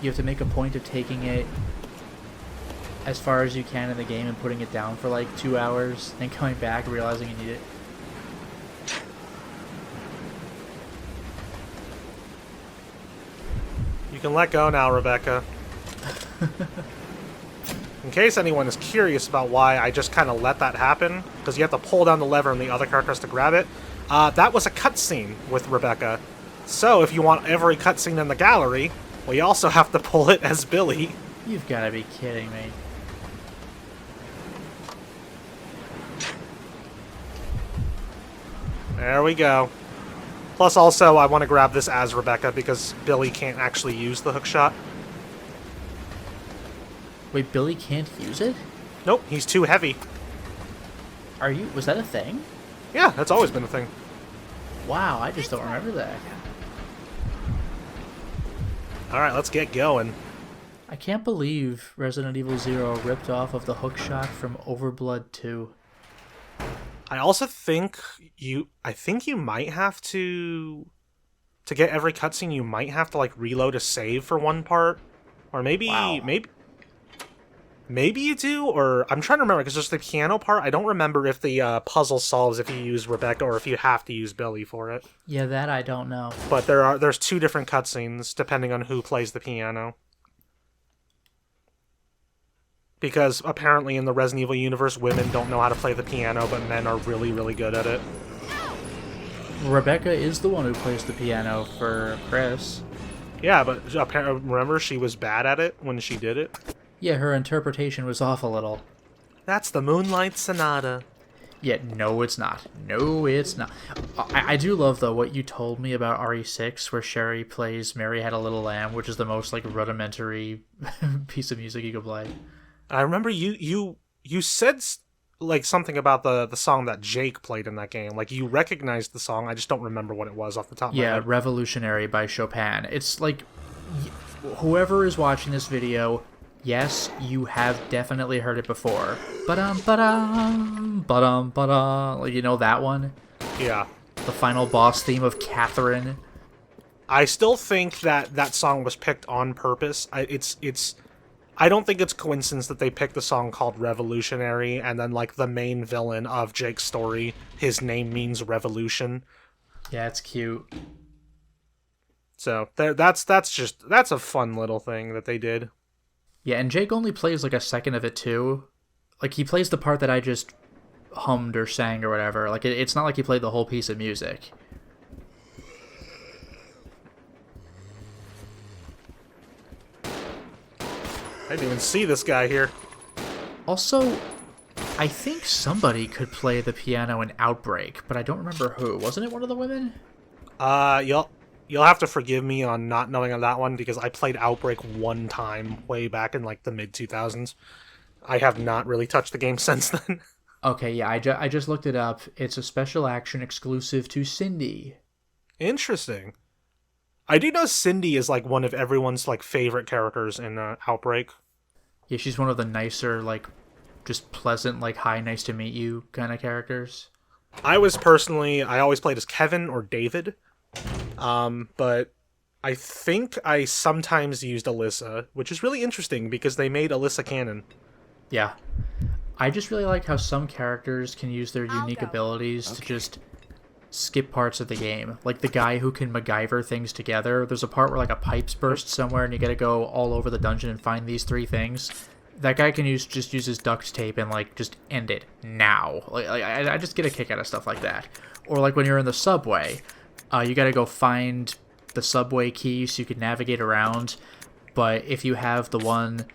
you have to make a point of taking it as far as you can in the game and putting it down for, like, 2 hours, then coming back and realizing you need it. You can let go now, Rebecca. In case anyone is curious about why I just kind of let that happen, because you have to pull down the lever and the other character has to grab it, that was a cutscene with Rebecca. So if you want every cutscene in the gallery, well, you also have to pull it as Billy. You've got to be kidding me. There we go. Plus also, I want to grab this as Rebecca because Billy can't actually use the hookshot. Wait, Billy can't use it? Nope, he's too heavy. Was that a thing? Yeah, that's always been a thing. Wow, I just don't remember that. Alright, let's get going. I can't believe Resident Evil 0 ripped off of the hookshot from Overblood 2. I also think you might have to get every cutscene, you might have to, like, reload a save for one part. Or maybe, Wow. maybe you do, or I'm trying to remember, because there's the piano part. I don't remember if the puzzle solves if you use Rebecca or if you have to use Billy for it. Yeah, that I don't know. But there's 2 different cutscenes depending on who plays the piano. Because apparently in the Resident Evil universe, women don't know how to play the piano, but men are really, really good at it. Rebecca is the one who plays the piano for Chris. Yeah, but remember she was bad at it when she did it? Yeah, her interpretation was off a little. That's the Moonlight Sonata. Yeah, no, it's not. No, it's not. I do love, though, what you told me about RE6, where Sherry plays Mary Had a Little Lamb, which is the most, like, rudimentary piece of music you could play. I remember you said like something about the song that Jake played in that game. Like you recognized the song, I just don't remember what it was off the top of my head. Yeah, Revolutionary by Chopin. It's like, whoever is watching this video, yes, you have definitely heard it before. Ba-dum, ba-dum, ba-dum, ba-dum. Like, you know that one? Yeah. The final boss theme of Catherine. I still think that song was picked on purpose. I don't think it's coincidence that they picked a song called Revolutionary, and then, like, the main villain of Jake's story, his name means revolution. Yeah, it's cute. So that's a fun little thing that they did. Yeah, and Jake only plays like a second of it too. Like, he plays the part that I just hummed or sang or whatever. Like, it's not like he played the whole piece of music. I didn't even see this guy here. Also, I think somebody could play the piano in Outbreak, but I don't remember who. Wasn't it one of the women? You'll have to forgive me on not knowing on that one because I played Outbreak one time way back in like the mid-2000s. I have not really touched the game since then. Okay, yeah, I just looked it up. It's a special action exclusive to Cindy. Interesting. I do know Cindy is like one of everyone's like favorite characters in Outbreak. Yeah, she's one of the nicer, like, just pleasant, like, hi, nice to meet you kind of characters. I always played as Kevin or David. But I think I sometimes used Alyssa, which is really interesting because they made Alyssa canon. Yeah. I just really like how some characters can use their unique abilities to just skip parts of the game. Like the guy who can MacGyver things together. There's a part where like a pipe's burst somewhere and you gotta go all over the dungeon and find these 3 things. That guy can just use his duct tape and like just end it now. Like I just get a kick out of stuff like that. Or like when you're in the subway, you gotta go find the subway key so you can navigate around. But if you have the one,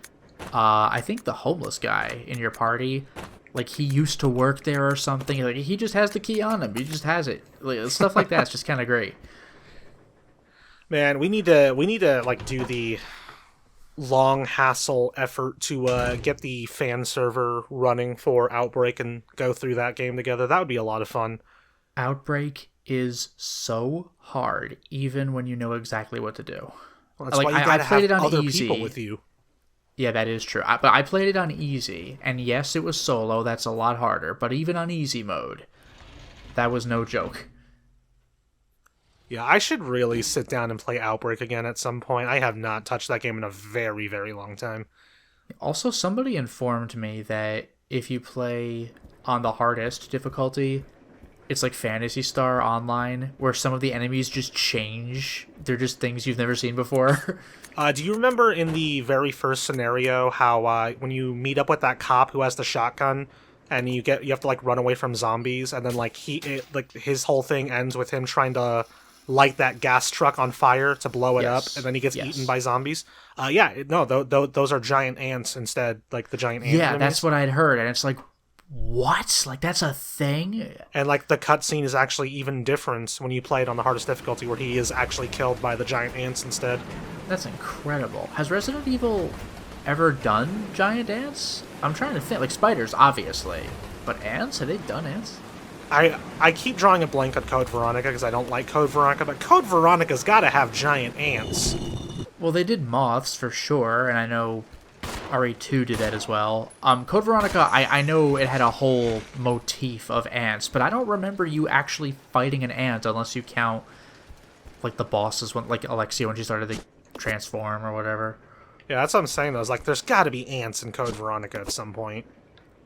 I think the homeless guy in your party, like he used to work there or something. Like he just has the key on him. He just has it. Like, stuff like that's just kind of great. Man, we need to like do the long hassle effort to get the fan server running for Outbreak and go through that game together. That would be a lot of fun. Outbreak is so hard, even when you know exactly what to do. Well, that's why you gotta have other people with you. Yeah, that is true. But I played it on easy, and yes, it was solo. That's a lot harder. But even on easy mode, that was no joke. Yeah, I should really sit down and play Outbreak again at some point. I have not touched that game in a very, very long time. Also, somebody informed me that if you play on the hardest difficulty, it's like Phantasy Star Online, where some of the enemies just change. They're just things you've never seen before. Do you remember in the very first scenario how when you meet up with that cop who has the shotgun, and you have to like run away from zombies, and then like his whole thing ends with him trying to light that gas truck on fire to blow it up, and then he gets eaten by zombies. Those are giant ants instead, like the giant ant enemies. That's what I'd heard, and it's like, what? Like, that's a thing? And like the cutscene is actually even different when you play it on the hardest difficulty, where he is actually killed by the giant ants instead. That's incredible. Has Resident Evil ever done giant ants? I'm trying to think. Like, spiders, obviously. But ants? Have they done ants? I keep drawing a blank on Code Veronica because I don't like Code Veronica, but Code Veronica's got to have giant ants. Well, they did moths for sure, and I know RE2 did that as well. Code Veronica, I know it had a whole motif of ants, but I don't remember you actually fighting an ant unless you count like the bosses, like Alexia when she started to transform or whatever. Yeah, that's what I'm saying though. It's like there's got to be ants in Code Veronica at some point.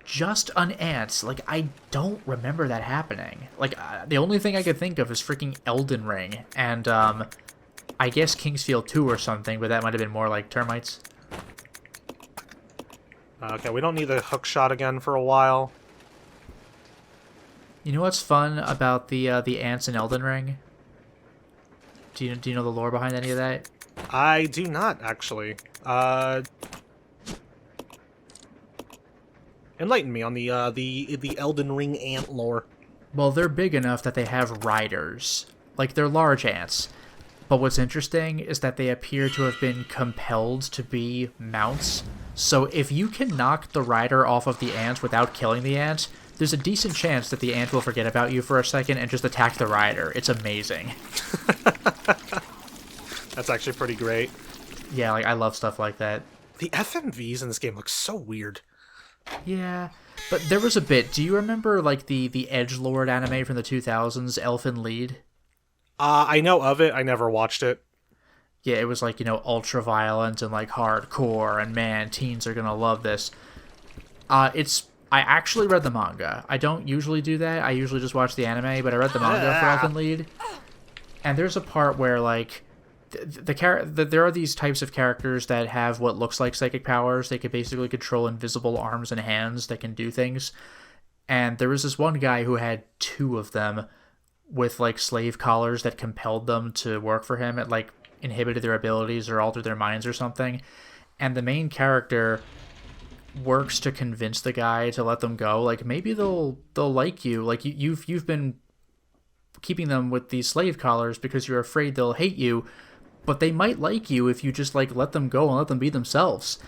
Just an ant. Like, I don't remember that happening. Like, the only thing I could think of is freaking Elden Ring, and I guess Kingsfield 2 or something, but that might have been more like termites. Okay, we don't need the hook shot again for a while. You know what's fun about the ants in Elden Ring? Do you know the lore behind any of that? I do not, actually. Enlighten me on the Elden Ring ant lore. Well, they're big enough that they have riders. Like, they're large ants. But what's interesting is that they appear to have been compelled to be mounts. So if you can knock the rider off of the ant without killing the ant, there's a decent chance that the ant will forget about you for a second and just attack the rider. It's amazing. That's actually pretty great. Yeah, like, I love stuff like that. The FMVs in this game look so weird. Yeah, but there was a bit. Do you remember, like, the edgelord anime from the 2000s, Elfen Lied? I know of it. I never watched it. Yeah, it was, like, you know, ultra-violent and, like, hardcore, and man, teens are gonna love this. I actually read the manga. I don't usually do that. I usually just watch the anime, but I read the manga for Elfen Lied. And there's a part where, like, there are these types of characters that have what looks like psychic powers. They can basically control invisible arms and hands that can do things. And there was this one guy who had 2 of them with, like, slave collars that compelled them to work for him. It, like, inhibited their abilities or altered their minds or something. And the main character works to convince the guy to let them go. Like, maybe they'll like you. Like, you've been keeping them with these slave collars because you're afraid they'll hate you, but they might like you if you just, like, let them go and let them be themselves.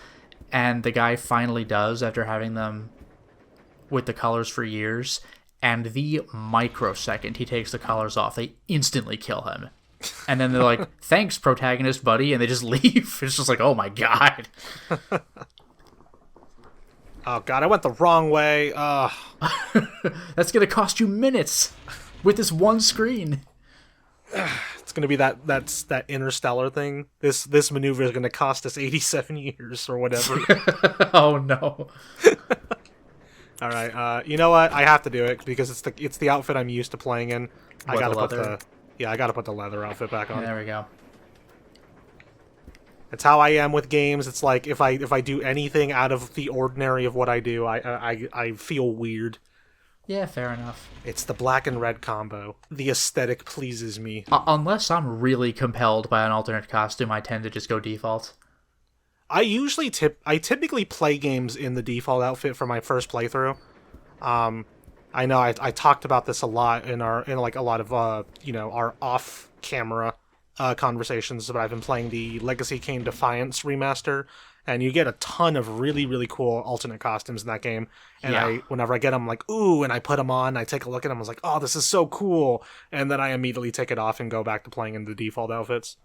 And the guy finally does after having them with the collars for years. And the microsecond he takes the collars off, they instantly kill him. And then they're like, thanks, protagonist buddy, and they just leave. It's just like, oh my god. Oh god, I went the wrong way. That's gonna cost you minutes with this one screen. It's gonna be that interstellar thing. This maneuver is gonna cost us 87 years or whatever. Oh no. All right, you know what? I have to do it because it's the outfit I'm used to playing in. I gotta put the leather outfit back on. There we go. It's how I am with games. It's like if I do anything out of the ordinary of what I do, I feel weird. Yeah, fair enough. It's the black and red combo. The aesthetic pleases me. Unless I'm really compelled by an alternate costume, I tend to just go default. I typically play games in the default outfit for my first playthrough. I know I talked about this a lot in a lot of our off camera conversations, but I've been playing the Legacy Kane Defiance remaster, and you get a ton of really, really cool alternate costumes in that game. And whenever I get them, I'm like, ooh, and I put them on, I take a look at them, I was like, oh, this is so cool. And then I immediately take it off and go back to playing in the default outfits.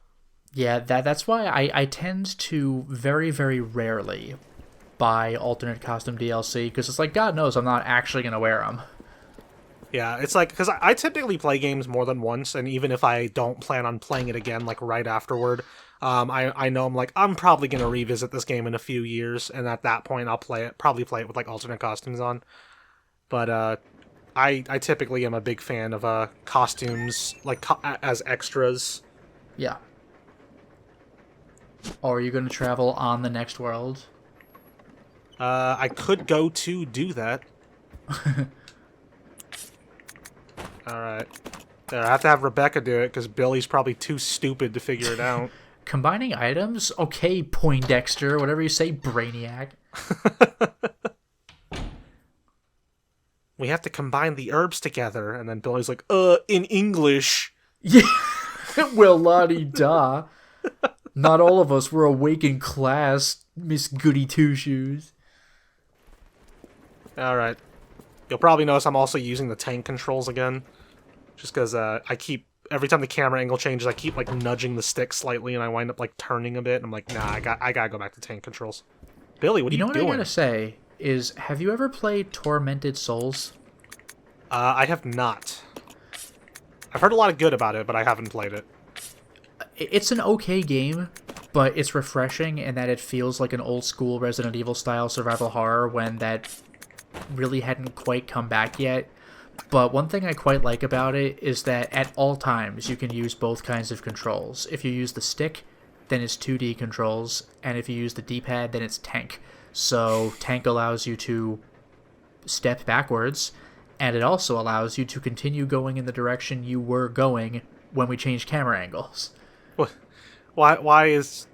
Yeah, that's why I tend to very, very rarely buy alternate costume DLC, because it's like, God knows I'm not actually going to wear them. Yeah, it's like, because I typically play games more than once, and even if I don't plan on playing it again, like, right afterward, I know I'm probably going to revisit this game in a few years, and at that point I'll probably play it with, like, alternate costumes on. But, I typically am a big fan of, costumes, like, as extras. Yeah. Or are you going to travel on the next world? I could go to do that. Alright. There, I have to have Rebecca do it, because Billy's probably too stupid to figure it out. Combining items? Okay, Poindexter, whatever you say, Brainiac. We have to combine the herbs together, and then Billy's like, in English. Yeah, well, la-di-da. Not all of us were awake in class, Miss Goody Two-Shoes. Alright. You'll probably notice I'm also using the tank controls again. Just because I keep, every time the camera angle changes, I keep, like, nudging the stick slightly, and I wind up, like, turning a bit, and I'm like, nah, I gotta go back to tank controls. Billy, what are you doing? You know what I gotta say is, have you ever played Tormented Souls? I have not. I've heard a lot of good about it, but I haven't played it. It's an okay game, but it's refreshing in that it feels like an old-school Resident Evil-style survival horror when that really hadn't quite come back yet. But one thing I quite like about it is that at all times you can use both kinds of controls. If you use the stick, then it's 2D controls, and if you use the D-pad, then it's tank. So tank allows you to step backwards, and it also allows you to continue going in the direction you were going when we changed camera angles. Was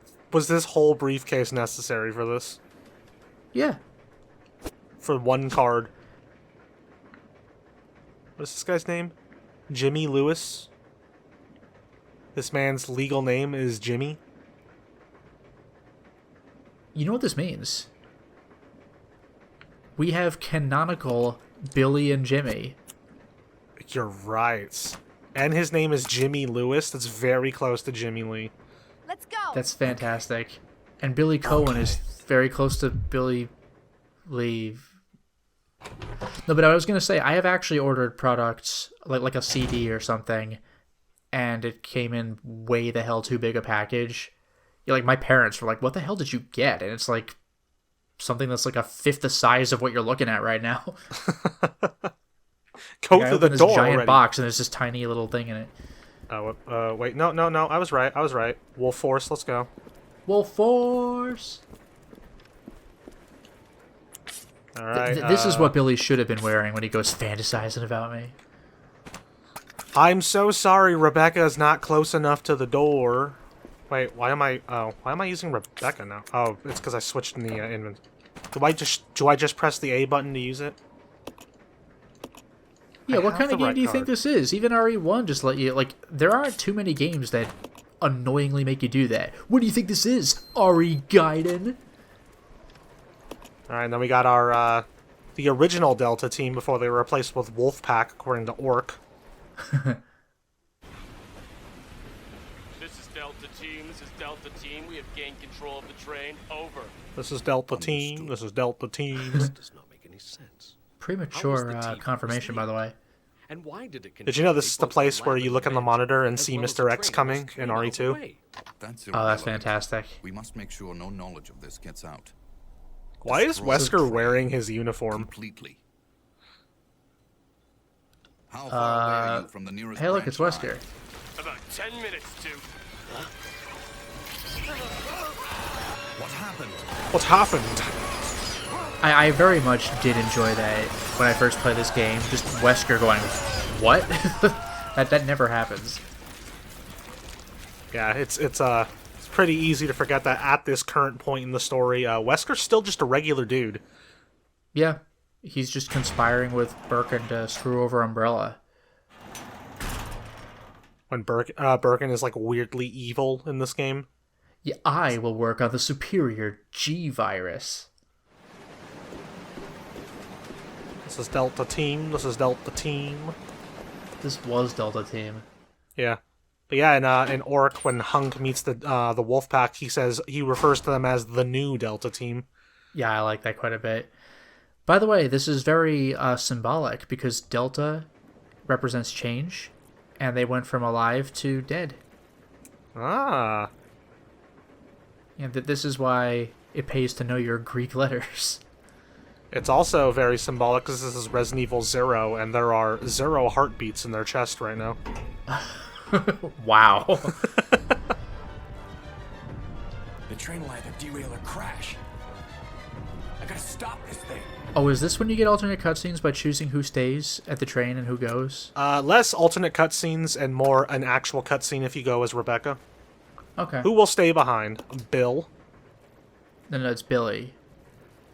this whole briefcase necessary for this? Yeah. For one card. What's this guy's name? Jimmy Lewis? This man's legal name is Jimmy? You know what this means? We have canonical Billy and Jimmy. You're right. And his name is Jimmy Lewis. That's very close to Jimmy Lee. Let's go. That's fantastic. And Billy Cohen is very close to Billy Lee. No, but I was going to say, I have actually ordered products, like a CD or something, and it came in way the hell too big a package. Yeah, like, my parents were like, what the hell did you get? And it's like something that's like a fifth the size of what you're looking at right now. Go through the door giant already. Box, and there's this tiny little thing in it. Oh, wait, no, I was right. Wolf Force, let's go. Wolf Force! Alright, This is what Billy should have been wearing when he goes fantasizing about me. I'm so sorry, Rebecca is not close enough to the door. Wait, why am I using Rebecca now? Oh, it's because I switched in the inventory. Do I just press the A button to use it? Yeah, what kind of game do you think this is? Even RE1 just let you, like, there aren't too many games that annoyingly make you do that. What do you think this is, RE Gaiden? Alright, then we got our, the original Delta team before they were replaced with Wolfpack, according to Orc. This is Delta Team. We have gained control of the train. Over. This is Delta Team. This is Delta Team. This does not make any sense. Premature confirmation, by the way. And why did it Did you know this is the place where you look on the monitor and see Mr. X coming in RE2? Oh, that's fantastic. We must make sure no knowledge of this gets out. Why is Wesker wearing his uniform? Completely. How far away are you from the nearest Hey, look, it's branch Wesker. line? About 10 minutes to... What happened? What's happened? I very much did enjoy that when I first played this game. Just Wesker going, what? that never happens. Yeah, it's pretty easy to forget that at this current point in the story, Wesker's still just a regular dude. Yeah, he's just conspiring with Birkin to screw over Umbrella. when Birkin is like weirdly evil in this game. Yeah, I will work on the superior G virus. This is Delta Team. This is Delta Team. This was Delta Team. Yeah. But yeah, in Orc, when Hunk meets the wolf pack, he refers to them as the new Delta Team. Yeah, I like that quite a bit. By the way, this is very symbolic because Delta represents change, and they went from alive to dead. Ah. And this is why it pays to know your Greek letters. It's also very symbolic because this is Resident Evil 0, and there are 0 heartbeats in their chest right now. Wow. The train will either derail or crash. I gotta stop this thing. Oh, is this when you get alternate cutscenes by choosing who stays at the train and who goes? Less alternate cutscenes and more an actual cutscene if you go as Rebecca. Okay. Who will stay behind? Bill. No, it's Billy.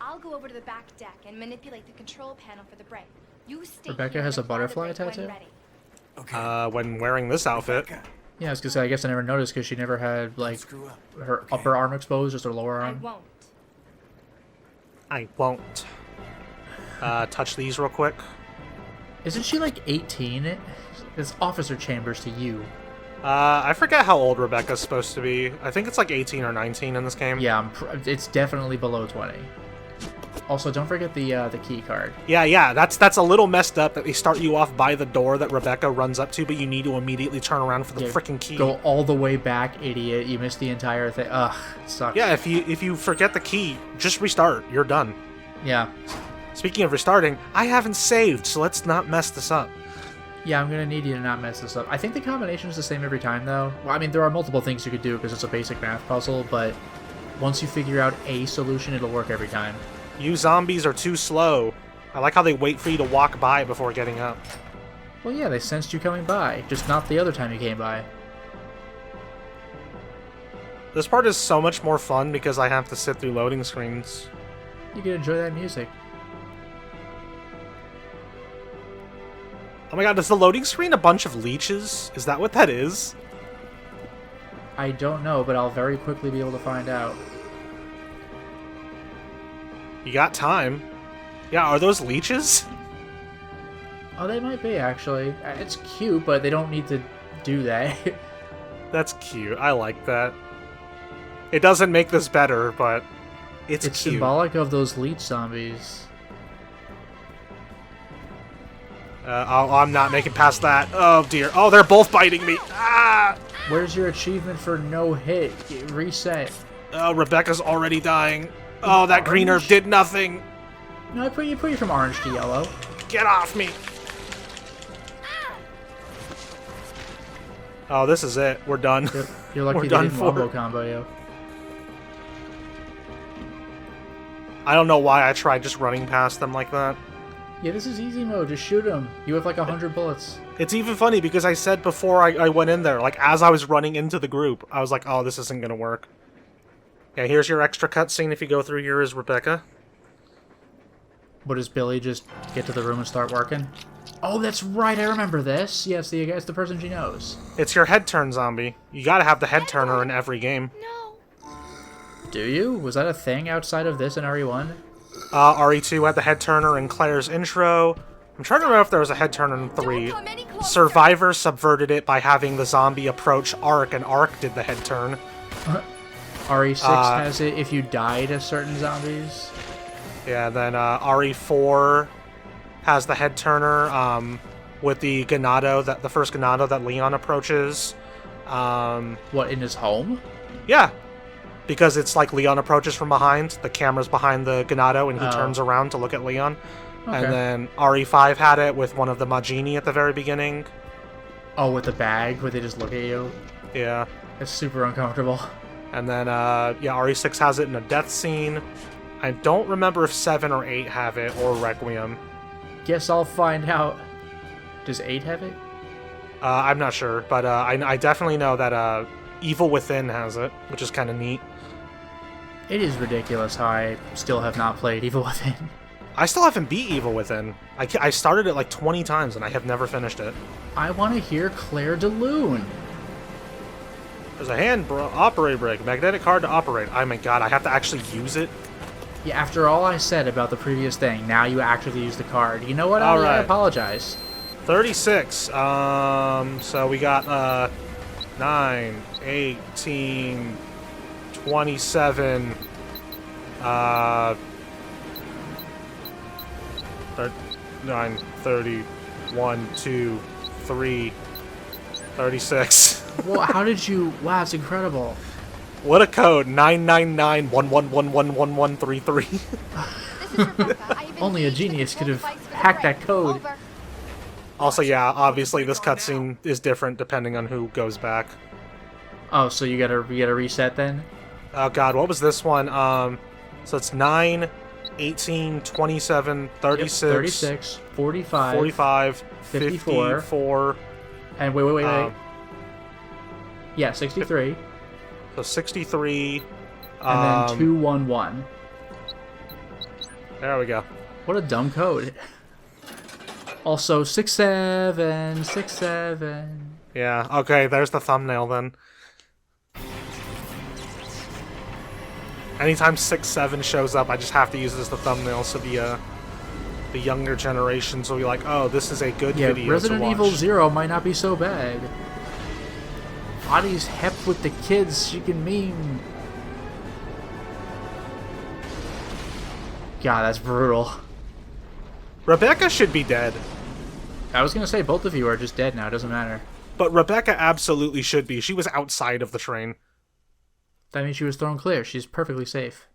I'll go over to the back deck and manipulate the control panel for the brake. You stay Rebecca here has and a apply the butterfly brake when tattoo? ready. Okay. When wearing this outfit. Rebecca, Yeah, I was gonna say, I guess I never noticed because she never had, like, screw up. her Okay. upper arm exposed, just her lower I arm. won't. I won't. Touch these real quick. Isn't she, like, 18? It's officer chambers to you. I forget how old Rebecca's supposed to be. I think it's like 18 or 19 in this game. Yeah, it's definitely below 20. Also, don't forget the key card. Yeah, that's a little messed up that they start you off by the door that Rebecca runs up to, but you need to immediately turn around for the Yeah, freaking key. Go all the way back, idiot. You missed the entire thing. Ugh, it sucks. Yeah, if you forget the key, just restart. You're done. Yeah. Speaking of restarting, I haven't saved, so let's not mess this up. Yeah, I'm gonna need you to not mess this up. I think the combination is the same every time, though. Well, I mean, there are multiple things you could do because it's a basic math puzzle, but once you figure out a solution, it'll work every time. You zombies are too slow. I like how they wait for you to walk by before getting up. Well, yeah, they sensed you coming by, just not the other time you came by. This part is so much more fun because I have to sit through loading screens. You can enjoy that music. Oh my god, is the loading screen a bunch of leeches? Is that what that is? I don't know, but I'll very quickly be able to find out. You got time. Yeah, are those leeches? Oh, they might be, actually. It's cute, but they don't need to do that. That's cute. I like that. It doesn't make this better, but it's cute. Symbolic of those leech zombies. I'm not making past that. Oh dear. Oh, they're both biting me. Ah! Where's your achievement for no hit? Reset. Oh, Rebecca's already dying. Oh, that green herb did nothing. No, I put you from orange to yellow. Get off me. Oh, this is it. We're done. You're lucky We're they done didn't for. wombo combo you. I don't know why I tried just running past them like that. Yeah, this is easy mode. Just shoot them. You have like 100 bullets. It's even funny because I said before I went in there, like as I was running into the group, I was like, oh, this isn't going to work. Yeah, here's your extra cutscene if you go through here as Rebecca. What, does Billy just get to the room and start working? Oh, that's right. I remember this. Yes, it's the person she knows. It's your head turn zombie. You gotta have the head turner in every game. No. Do you? Was that a thing outside of this in RE1? RE2 had the head turner in Claire's intro. I'm trying to remember if there was a head turner in 3. Don't come any closer. Survivor subverted it by having the zombie approach Ark, and Ark did the head turn. RE6 has it if you die to certain zombies. Yeah, then RE4 has the head turner with the Ganado, the first Ganado that Leon approaches. What, in his home? Yeah, because it's like Leon approaches from behind, the camera's behind the Ganado, and he turns around to look at Leon. Okay. And then RE5 had it with one of the Majini at the very beginning. Oh, with the bag where they just look at you? Yeah. It's super uncomfortable. And then, yeah, RE6 has it in a death scene. I don't remember if 7 or 8 have it, or Requiem. Guess I'll find out. Does 8 have it? I'm not sure, but I definitely know that Evil Within has it, which is kind of neat. It is ridiculous how I still have not played Evil Within. I still haven't beat Evil Within. I started it like 20 times and I have never finished it. I want to hear Claire de Lune. There's a hand operator brake, magnetic card to operate. Oh my god, I have to actually use it? Yeah, after all I said about the previous thing, now you actually use the card. You know what? All I right. apologize. 36. So we got 9, 18, 27, 9, 30, 1, 2, 3, 36. Well, how did you... Wow, it's incredible. What a code! 999111133. This is Rebecca. I have Only a engaged with genius the could have Wolf Bikes for the hacked that break. code. Over. Also, yeah, obviously this cutscene is different depending on who goes back. Oh, so you gotta reset then? Oh god, what was this one? So it's 9, 18, 27, 36, Yep, 36, 45, 45, 54, 54, and wait. um, Yeah, 63, so 63, and then 211. There we go. What a dumb code. Also, 67, 67. Yeah, okay, there's the thumbnail then. Anytime 6-7 shows up, I just have to use it as the thumbnail so the younger generations will be like, oh, this is a good Yeah, video Resident to watch. Evil 0 might not be so bad. Oddy's hep with the kids, she can meme. God, that's brutal. Rebecca should be dead. I was gonna say both of you are just dead now, it doesn't matter. But Rebecca absolutely should be. She was outside of the train. That means she was thrown clear, she's perfectly safe.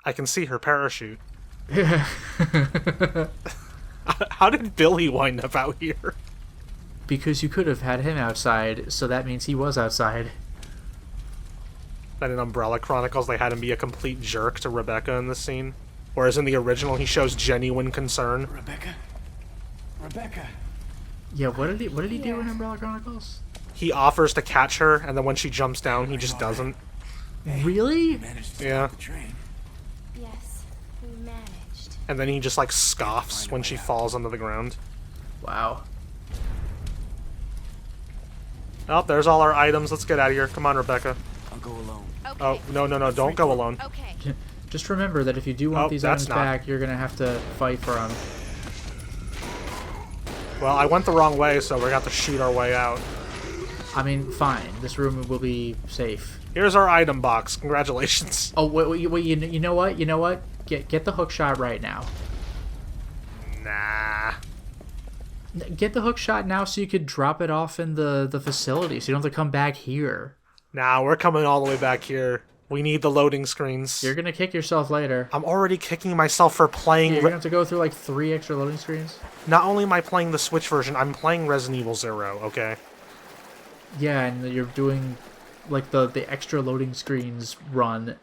I can see her parachute. How did Billy wind up out here? Because you could have had him outside, so that means he was outside. Then in Umbrella Chronicles, they had him be a complete jerk to Rebecca in this scene. Whereas in the original, he shows genuine concern. Rebecca? Rebecca? Yeah, what did he do in Umbrella Chronicles? He offers to catch her, and then when she jumps down, he just doesn't. Really? Managed to Yeah. stop the train. Yes, we managed. And then he just, like, scoffs when she falls onto the ground. Wow. Oh, there's all our items. Let's get out of here. Come on, Rebecca. I'll go alone. Okay. Oh, no, don't go alone. Okay. Just remember that if you do want Oh, these that's items not- back, you're gonna have to fight for them. Well, I went the wrong way, so we're gonna have to shoot our way out. I mean, fine. This room will be safe. Here's our item box. Congratulations. Oh, wait, you know what? You know what? Get the hook shot right now. Nah. Get the hook shot now so you could drop it off in the facility so you don't have to come back here. Nah, we're coming all the way back here. We need the loading screens. You're gonna kick yourself later. I'm already kicking myself for playing... You're gonna have to go through like 3 extra loading screens. Not only am I playing the Switch version, I'm playing Resident Evil 0, okay? Yeah, and you're doing like the extra loading screens run.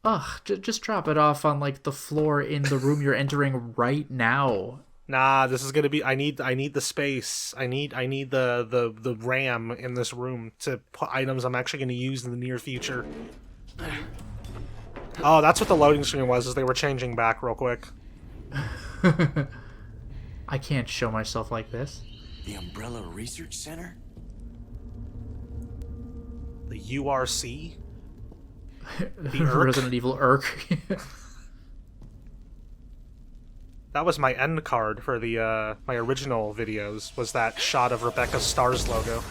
Ugh, just drop it off on like the floor in the room you're entering right now. Nah, this is gonna be... I need the space. I need the RAM in this room to put items I'm actually gonna use in the near future. Oh, that's what the loading screen was, is they were changing back real quick. I can't show myself like this. The Umbrella Research Center? The URC? The Urk? Resident Evil Urk. That was my end card for the my original videos, was that shot of Rebecca Starr's logo.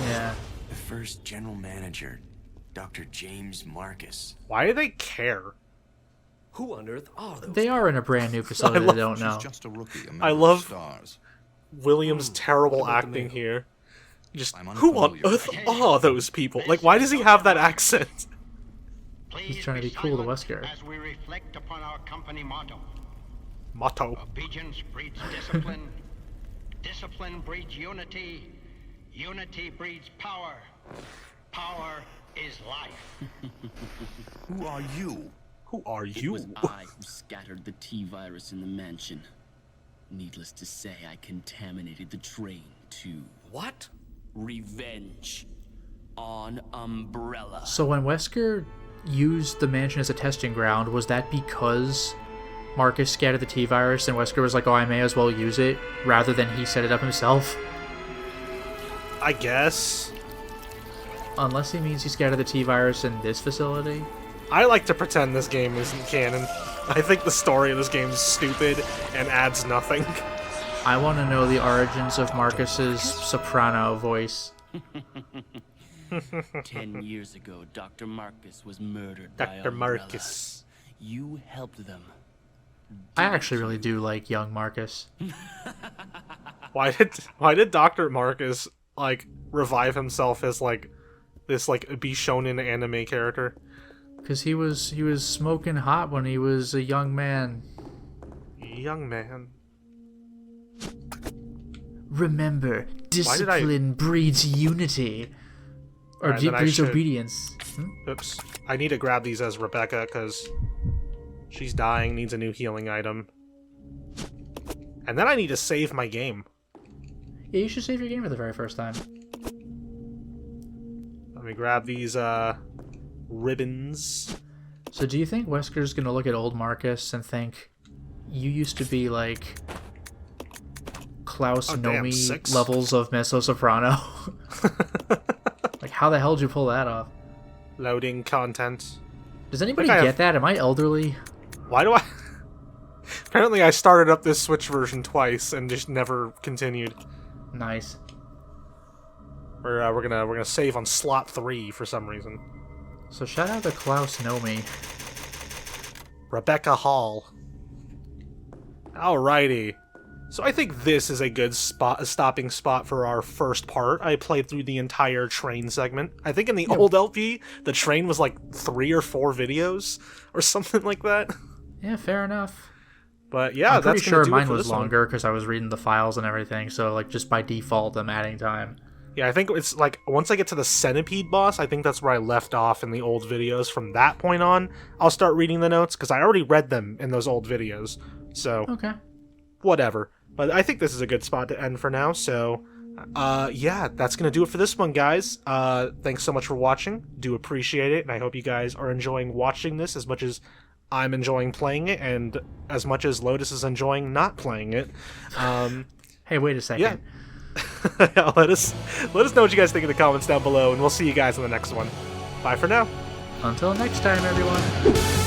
Yeah. The first general manager, Dr. James Marcus. Why do they care? Who on earth are those? They are in a brand new facility love- they don't She's know. just a rookie. A I member of love- Stars. William's terrible what about the acting mail? here. Just, I'm who on unfamiliar earth with are those people? Like, why does he have that accent? He's trying to be cool to Wesker. As we reflect upon our company motto, Motto. obedience breeds discipline, discipline breeds unity, unity breeds power, power is life. Who are you? Who are It you? was I who scattered the T-virus in the mansion. Needless to say, I contaminated the train too. What? Revenge on Umbrella. So when Wesker used the mansion as a testing ground, was that because Marcus scattered the T-virus and Wesker was like, oh, I may as well use it, rather than he set it up himself? I guess. Unless he means he scattered the T-virus in this facility. I like to pretend this game isn't canon. I think the story of this game is stupid and adds nothing. I want to know the origins of Marcus's soprano voice. 10 years ago, Dr. Marcus was murdered by Dr. Umbrella. Marcus. You helped them. I actually really do like young Marcus. Why did Dr. Marcus like revive himself as like this like Bishonen anime character? Because he was smoking hot when he was a young man. Young man. Remember, discipline breeds unity. Or Right, then I breeds should- obedience. Oops. I need to grab these as Rebecca because she's dying, needs a new healing item. And then I need to save my game. Yeah, you should save your game for the very first time. Let me grab these ribbons. So do you think Wesker's gonna look at old Marcus and think, you used to be like Klaus Oh, damn, Nomi 6? levels of mezzo-soprano? Like, how the hell did you pull that off? Loading content. Does anybody I get have- that? Am I elderly? Why do I... Apparently I started up this Switch version twice and just never continued. Nice. We're gonna save on slot 3 for some reason. So shout out to Klaus Nomi. Rebecca Hall. Alrighty. So I think this is a good stopping spot for our first part. I played through the entire train segment. I think in the old LP, the train was like 3 or 4 videos or something like that. Yeah, fair enough. But yeah, I'm pretty that's gonna sure do it mine for was this one. longer because I was reading the files and everything, so like just by default I'm adding time. Yeah, I think it's like once I get to the centipede boss, I think that's where I left off in the old videos. From that point on, I'll start reading the notes because I already read them in those old videos. So, Okay. whatever. But I think this is a good spot to end for now. So, yeah, that's going to do it for this one, guys. Thanks so much for watching. Do appreciate it. And I hope you guys are enjoying watching this as much as I'm enjoying playing it and as much as Lotus is enjoying not playing it. Hey, wait a second. Yeah. let us know what you guys think in the comments down below, and we'll see you guys in the next one. Bye for now. Until next time, everyone.